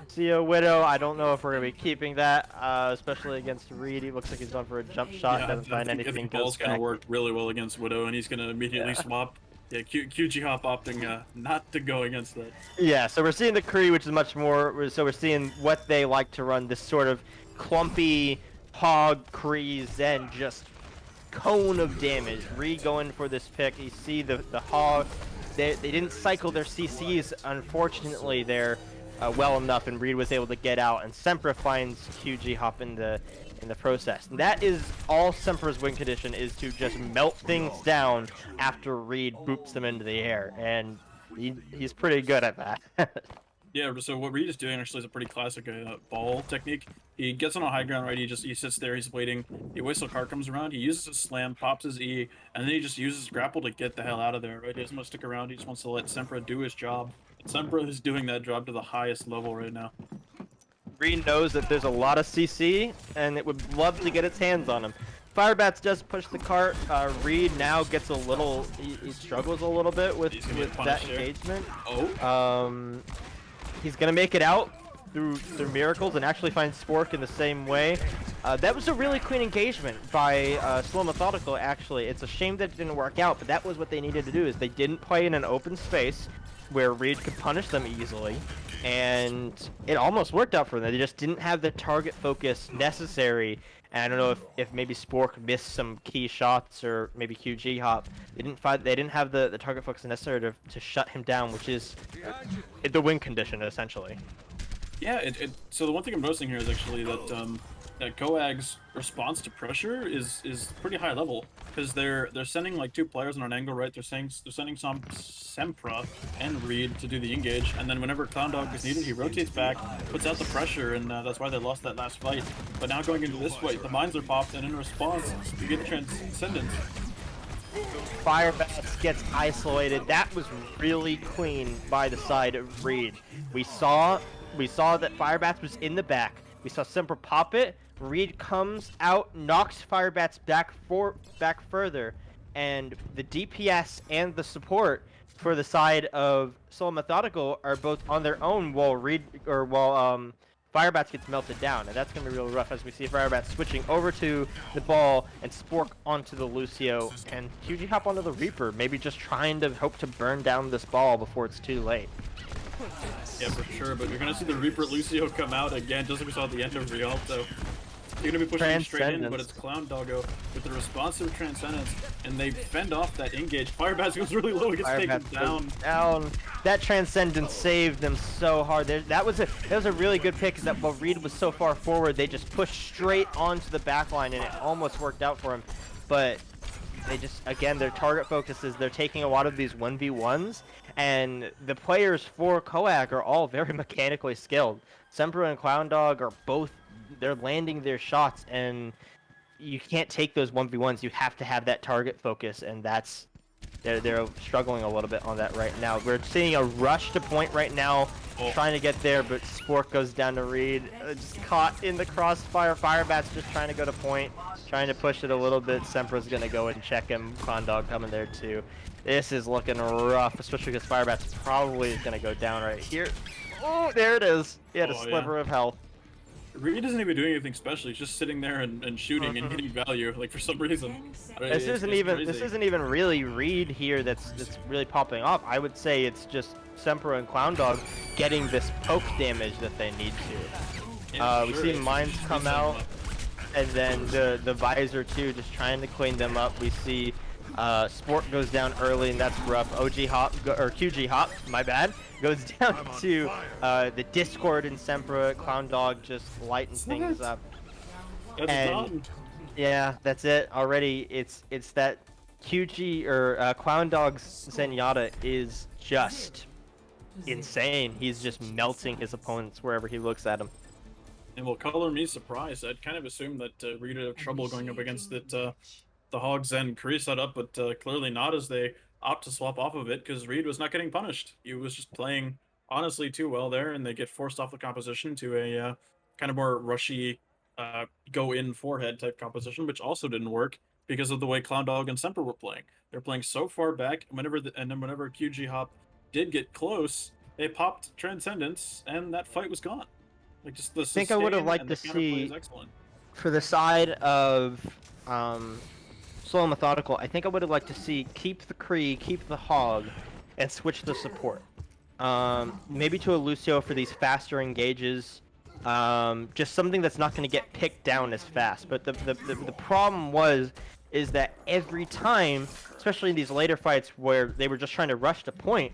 See a Widow. I don't know if we're going to be keeping that, especially against Reed. He looks like he's going for a jump shot. Yeah, doesn't find anything. I think ball's going to work really well against Widow, and he's going to immediately swap. Yeah, QG Hop opting not to go against that. Yeah, so we're seeing the Kree, which is much more. So we're seeing what they like to run, this sort of clumpy Hog Kree Zen, just cone of damage. Reed going for this pick. You see the Hog. They didn't cycle their CCs, unfortunately, there. Well enough, and Reed was able to get out, and Sempra finds QG Hop in the process. And that is all Sempra's win condition, is to just melt things down after Reed boops them into the air, and he's pretty good at that. Yeah, so what Reed is doing actually is a pretty classic ball technique. He gets on a high ground, right? He sits there, he's waiting. He waits till card comes around. He uses his slam, pops his E, and then he just uses grapple to get the hell out of there, right? He doesn't want to stick around. He just wants to let Sempra do his job. And Sempra is doing that job to the highest level right now. Reed knows that there's a lot of CC, and it would love to get its hands on him. Firebats does push the cart. Reed now gets a little, he struggles a little bit with that engagement. Oh. He's gonna make it out through miracles and actually find Spork in the same way. That was a really clean engagement by Slow Methodical. Actually, it's a shame that it didn't work out, but that was what they needed to do. Is they didn't play in an open space where Reed could punish them easily, and it almost worked out for them. They just didn't have the target focus necessary. And I don't know if maybe Spork missed some key shots or maybe QG hop. They didn't have the target focus necessary to shut him down, which is the win condition essentially. Yeah, so the one thing I'm noticing here is actually that that COAG's response to pressure is pretty high level, because they're sending like 2 players on an angle, right? They're sending some Sempra and Reed to do the engage, and then whenever Clown Dog is needed, he rotates back, puts out the pressure, and that's why they lost that last fight. But now going into this fight, the mines are popped, and in response, you get the Transcendence. Firebats gets isolated. That was really clean by the side of Reed. We saw that Firebats was in the back. We saw Sempra pop it. Reed comes out, knocks Firebats back further, and the DPS and the support for the side of Soul Methodical are both on their own while Firebats gets melted down, and that's gonna be real rough as we see Firebats switching over to the ball and Spork onto the Lucio and QG hop onto the Reaper, maybe just trying to hope to burn down this ball before it's too late. Yeah, for sure, but you're gonna see the Reaper Lucio come out again, just like we saw at the end of Rialto. You're gonna be pushing him straight in, but it's Clown Doggo with the responsive Transcendence, and they fend off that engage. Firebats goes really low, he gets taken down. That Transcendence saved them so hard. That was a really good pick, because that while Reed was so far forward, they just pushed straight onto the back line, and it almost worked out for him. But they just, again, their target focus is they're taking a lot of these 1v1s, and the players for COAG are all very mechanically skilled. Sempra and Clown Dog are both, they're landing their shots, and you can't take those 1v1s. You have to have that target focus, and that's they're struggling a little bit on that right now. We're seeing a rush to point right now, trying to get there, but Spork goes down to Reed, just caught in the crossfire. Firebats just trying to go to point, trying to push it a little bit. Sempra's gonna go and check him. Clown Dog coming there too. This is looking rough, especially because Firebats probably is gonna go down right here. Oh, there it is. He had a sliver of health. Reed isn't even doing anything special. He's just sitting there and shooting and getting value, like, for some reason. This isn't even really Reed here that's really popping off. I would say it's just Sempra and Clown Dog getting this poke damage that they need to. Yeah, we see mines come out, and then the visor too, just trying to clean them up. We see Sport goes down early, and that's rough. OG hop or QG hop, my bad, goes down to the Discord, and Sempra, Clown Dog just lighten things up. That's done. Yeah, that's it already. It's that QG or Clown Dog's Zenyatta is just insane. He's just melting his opponents wherever he looks at them. And will color me surprised. I'd kind of assumed that Reed would have trouble going up against the Hog Zen Kree setup, but clearly not, as they opt to swap off of it because Reed was not getting punished. He was just playing honestly too well there, and they get forced off the composition to a kind of more rushy go in forehead type composition, which also didn't work because of the way Clown Dog and Semper were playing. They're playing so far back. Whenever QG Hop did get close, they popped Transcendence, and that fight was gone. Like, just the I think I would have liked to see, for the side of Slow and Methodical, I think I would have liked to see keep the Kree, keep the Hog, and switch the support. Maybe to a Lucio for these faster engages. Just something that's not going to get picked down as fast. But the problem is that every time, especially in these later fights where they were just trying to rush to point,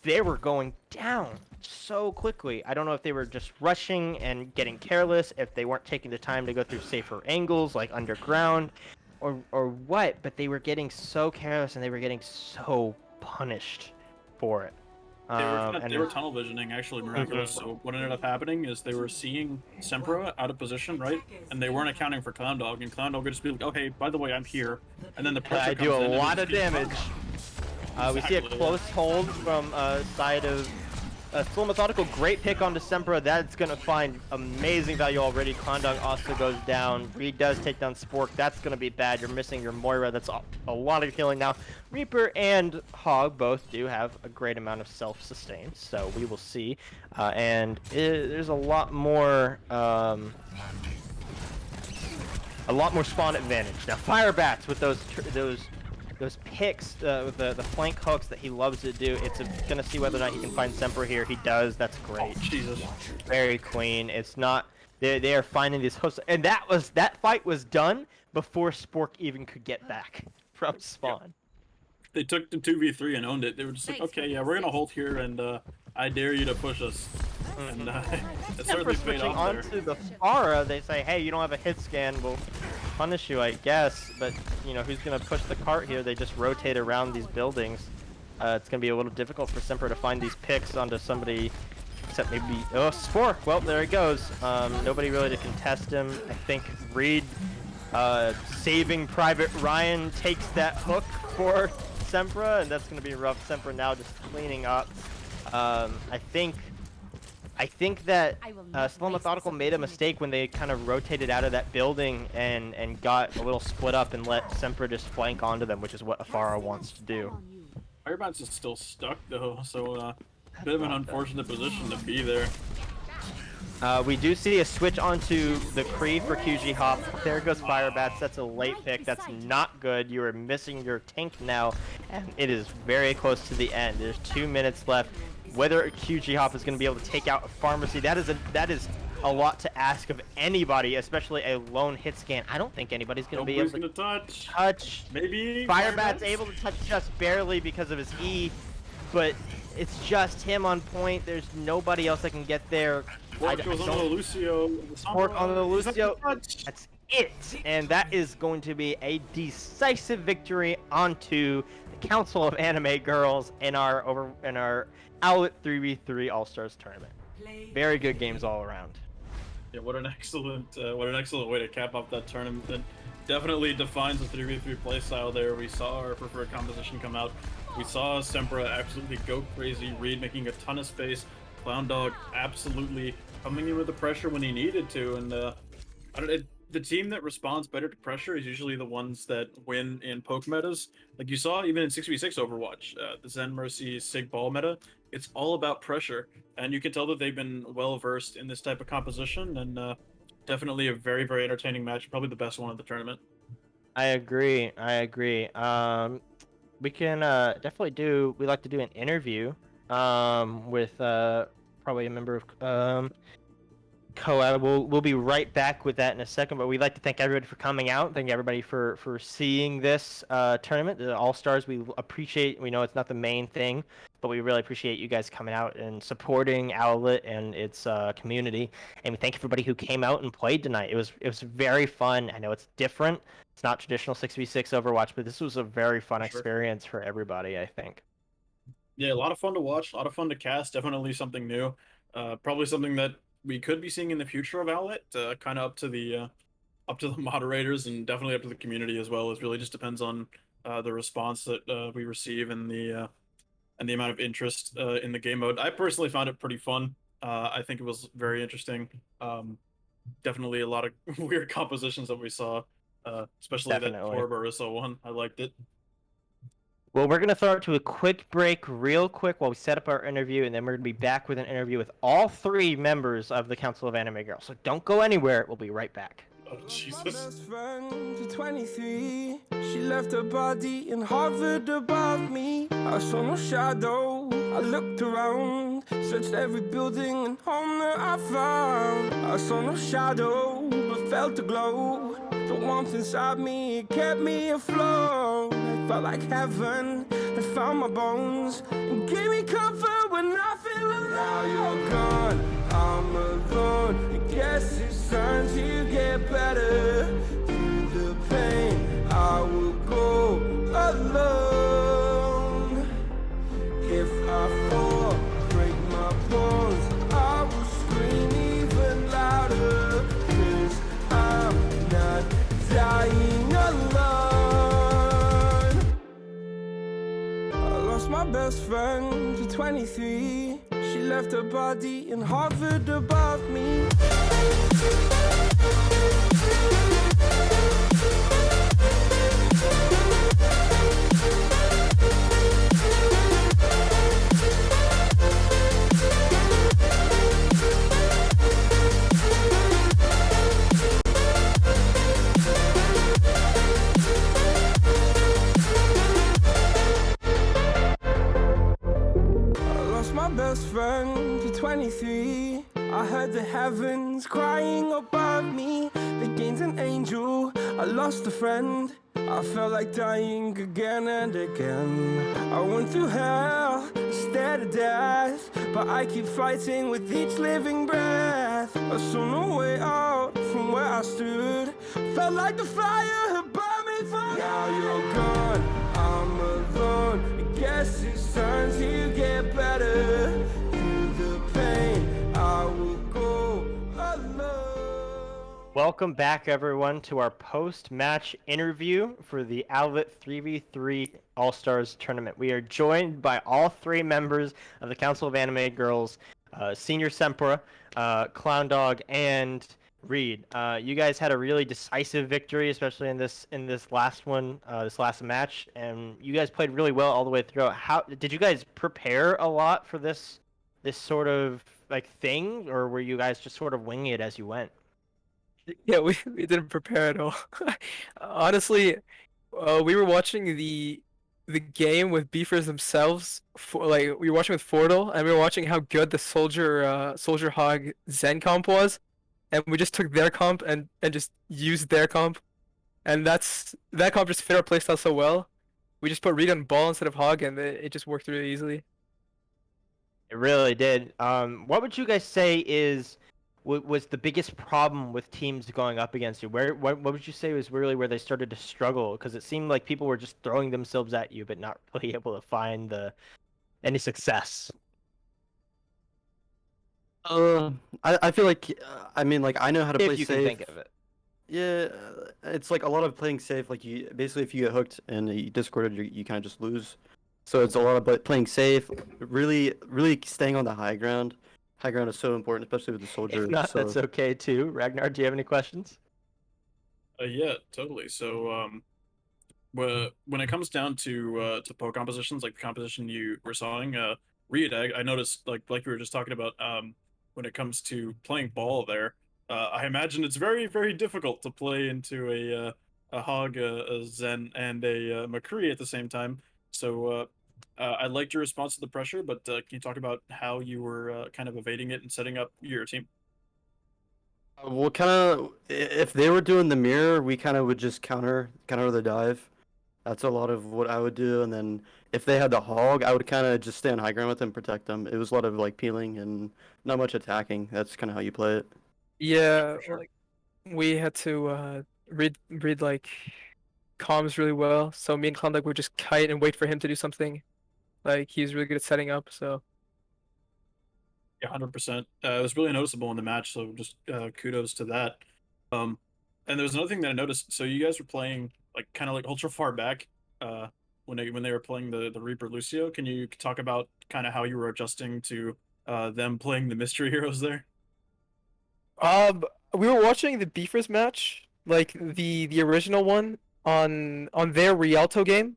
they were going down so quickly. I don't know if they were just rushing and getting careless, if they weren't taking the time to go through safer angles like underground, or what, but they were getting so careless and they were getting so punished for it. They were tunnel visioning, actually miraculous. So what ended up happening is they were seeing Sempra out of position, right? And they weren't accounting for Clown Dog, and Clown Dog would just be like, "Oh, hey, by the way, I'm here." And then the pressure I comes do in a and lot it of just gets damage. fucked. We see a Exactly, close hold from side of Slow Methodical. Great pick onto Sempra. That's going to find amazing value already. Klondike also goes down. Reed does take down Spork. That's going to be bad. You're missing your Moira. That's a lot of healing now. Reaper and Hog both do have a great amount of self-sustain, so we will see. There's a lot more spawn advantage. Now, Fire Bats with those picks, with the flank hooks that he loves to do. It's gonna see whether or not he can find Semper here. He does. That's great. Oh, Jesus. Very clean. It's not. They are finding these hooks, and that fight was done before Spork even could get back from spawn. They took the 2v3 and owned it. They were just like, okay, yeah, we're gonna hold here, and I dare you to push us. And it certainly For paid switching off there. onto the Pharah, they say, hey, you don't have a hit scan, we'll punish you, I guess. But, you know, who's going to push the cart here? They just rotate around these buildings. It's going to be a little difficult for Semper to find these picks onto somebody, except maybe... Oh, Spork! Well, there he goes. Nobody really to contest him. I think Reed, saving Private Ryan, takes that hook for Sempra, and that's going to be rough. Sempra now just cleaning up. I think that Slow Methodical made a mistake when they kind of rotated out of that building and got a little split up and let Sempra just flank onto them, which is what Afara wants to do. Firebat's is still stuck though, so bit of an unfortunate position to be there. We do see a switch onto the Kree for QG Hop. There goes Firebats. That's a late pick. That's not good. You are missing your tank now, and it is very close to the end. There's 2 minutes left. Whether QG Hop is going to be able to take out a pharmacy, that is a lot to ask of anybody, especially a lone hit scan. I don't think anybody's going to be able to touch. Maybe Firebat's able to touch just barely because of his E, but it's just him on point. There's nobody else that can get there. Work goes on the Lucio. Work on the Lucio. That's it, and that is going to be a decisive victory onto the Council of Anime Girls in our Owlet 3v3 All-Stars tournament. Very good games all around. Yeah, what an excellent way to cap off that tournament. That definitely defines the 3v3 playstyle there. We saw our preferred composition come out. We saw Sempra absolutely go crazy, Reed making a ton of space, Clown Dog absolutely coming in with the pressure when he needed to, and the team that responds better to pressure is usually the ones that win in poke metas. Like you saw even in 6v6 Overwatch, the Zen Mercy Sig Ball meta, it's all about pressure. And you can tell that they've been well versed in this type of composition, and definitely a very, very entertaining match, probably the best one of the tournament. I agree. We can definitely we like to do an interview with probably a member of COAG. We'll be right back with that in a second, but we'd like to thank everybody for coming out. Thank everybody for seeing this tournament, the All-Stars. We appreciate, we know it's not the main thing, but we really appreciate you guys coming out and supporting Owlet and its community. And we thank everybody who came out and played tonight. It was very fun. I know it's different. It's not traditional 6v6 Overwatch, but this was a very fun experience for everybody, I think. Yeah, a lot of fun to watch, a lot of fun to cast. Definitely something new. Probably something that we could be seeing in the future of Owlet, kind of up to the moderators and definitely up to the community as well. It really just depends on the response that we receive and the amount of interest in the game mode. I personally found it pretty fun. I think it was very interesting. Definitely a lot of weird compositions that we saw, especially that poor Barissa one. I liked it. Well, we're going to throw it to a quick break real quick while we set up our interview, and then we're going to be back with an interview with all 3 members of the Council of Anime Girls. So don't go anywhere. We'll be right back. Oh, Jesus. My best friend to 23. She left her body and hovered above me. I saw no shadow. I looked around, searched every building and home that I found. I saw no shadow, but felt a glow. The warmth inside me, it kept me afloat. It felt like heaven had found my bones and gave me comfort when I feel alone. Now you're gone, I'm alone. I guess it's time to get better. Through the pain, I will go alone. If I fall, lost my best friend to 23. She left her body and hovered above me. Best friend to 23. I heard the heavens crying above me. They gained an angel, I lost a friend. I felt like dying again and again. I went through hell, stared at death, but I keep fighting with each living breath. I saw no way out from where I stood. Felt like the fire had burned me from. Now you're gone, I'm alone. I guess it's time to get better. Through the pain, I will go alone. Welcome back, everyone, to our post-match interview for the Owlet 3v3 All-Stars Tournament. We are joined by all three members of the Council of Animated Girls, Senior Sempra, Clown Dog, and Reed. You guys had a really decisive victory, especially in this last one, this last match, and you guys played really well all the way through. How did you guys prepare a lot for this sort of like thing, or were you guys just sort of winging it as you went? Yeah, we didn't prepare at all. Honestly, we were watching the game with beefers themselves. We were watching with Fordle, and we were watching how good the Soldier Hog Zen comp was, and we just took their comp and just used their comp, and that comp just fit our playstyle so well. We just put Reed on ball instead of Hog, and it just worked really easily. It really did. What would you guys say was the biggest problem with teams going up against you? What would you say was really where they started to struggle? Because it seemed like people were just throwing themselves at you, but not really able to find any success. I feel like I mean, like, I know how to play If you safe. can think of it. Yeah, it's like a lot of playing safe. Like, you basically, if you get hooked and you discorded, you kind of just lose. So it's a lot of playing safe, really staying on the high ground. High ground is so important, especially with the soldier. If not, so... that's okay too. Ragnar, do you have any questions? Yeah, totally. So, when it comes down to poke compositions, like the composition you were sawing, Reed, I noticed, like we were just talking about, when it comes to playing ball there, I imagine it's very, very difficult to play into a Hog, a Zen, and a McCree at the same time. So, I liked your response to the pressure, but can you talk about how you were kind of evading it and setting up your team? Well, kind of, if they were doing the mirror, we kind of would just counter the dive. That's a lot of what I would do, and then if they had the hog, I would kind of just stay on high ground with them, protect them. It was a lot of like peeling and not much attacking. That's kind of how you play it. Yeah, For sure. like we had to read like comms really well. So me and Klondike would just kite and wait for him to do something. Like he's really good at setting up. So Yeah, 100%. It was really noticeable in the match, so just kudos to that. And there was another thing that I noticed. So you guys were playing like kind of like ultra far back when they were playing the Reaper Lucio. Can you talk about kind of how you were adjusting to them playing the mystery heroes there? we were watching the Beefers match, like the original one on their Rialto game,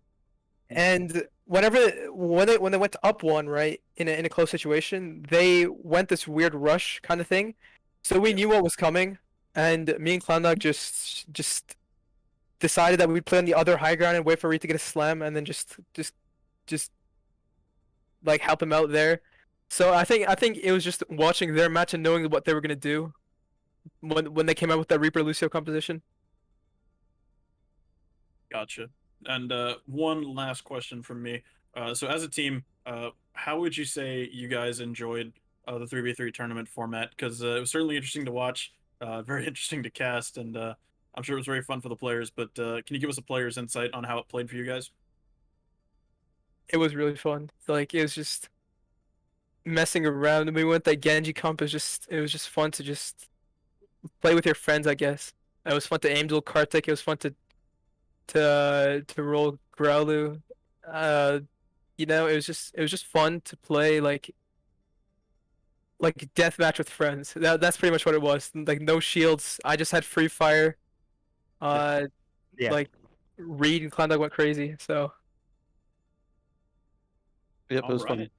and when they went up one, right, in a close situation, they went this weird rush kind of thing. So we knew what was coming, and me and Clowndog just decided that we'd play on the other high ground and wait for Reed to get a slam, and then just like help him out there. So I think it was just watching their match and knowing what they were gonna do when they came out with that Reaper Lucio composition. Gotcha. And one last question from me. So as a team, how would you say you guys enjoyed the 3v3 tournament format? Because it was certainly interesting to watch, very interesting to cast, and I'm sure it was very fun for the players. But can you give us a player's insight on how it played for you guys? It was really fun. Like it was just messing around. And we went that Genji comp. It was just fun to just play with your friends, I guess. It was fun to aim duel Kartik. It was fun to roll Growlu. You know, it was just fun to play like deathmatch with friends. That's pretty much what it was. Like no shields. I just had free fire. Uh, Yeah. like Reed and Klondike went crazy. So Yep, it was fun.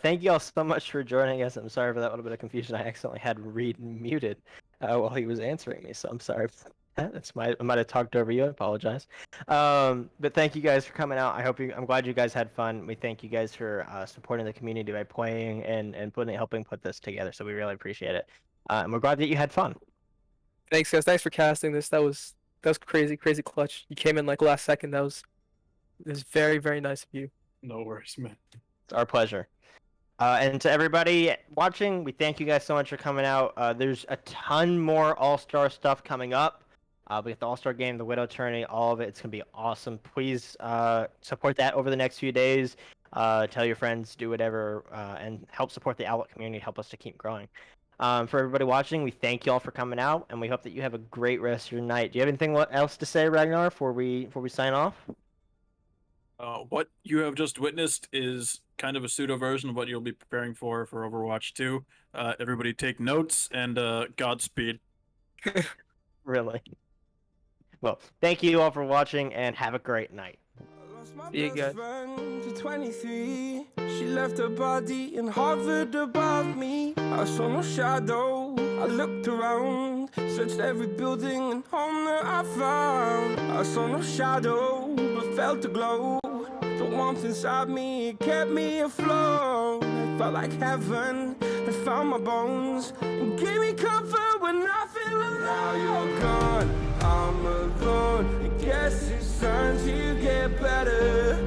Thank you all so much for joining us. I'm sorry for that little bit of confusion. I accidentally had Reed muted while he was answering me, so I'm sorry for that. I might have talked over you. I apologize. But thank you guys for coming out. I'm glad you guys had fun. We thank you guys for supporting the community by playing and helping put this together. So we really appreciate it. And we're glad that you had fun. thanks guys. Thanks for casting this. That was crazy, crazy clutch. You came in like last second. It was very, very nice of you. No worries, man. It's our pleasure. And to everybody watching, we thank you guys so much for coming out. There's a ton more All-Star stuff coming up. We got the All-Star game, the Widow Tourney, all of it. It's going to be awesome. Please support that over the next few days. Tell your friends, do whatever, and help support the Owlet community, help us to keep growing. For everybody watching, we thank you all for coming out, and we hope that you have a great rest of your night. Do you have anything else to say, Ragnar, before we sign off? What you have just witnessed is kind of a pseudo version of what you'll be preparing for Overwatch 2. Everybody take notes and Godspeed. Really? Well, thank you all for watching, and have a great night. See you guys. To 23, she left her body and hovered above me. I saw no shadow. I looked around, searched every building and home that I found. I saw no shadow, but felt a glow. The warmth inside me, it kept me afloat. It felt like heaven had found my bones and gave me comfort when I feel alone. Now you're gone, I'm alone. I guess it's time to get better.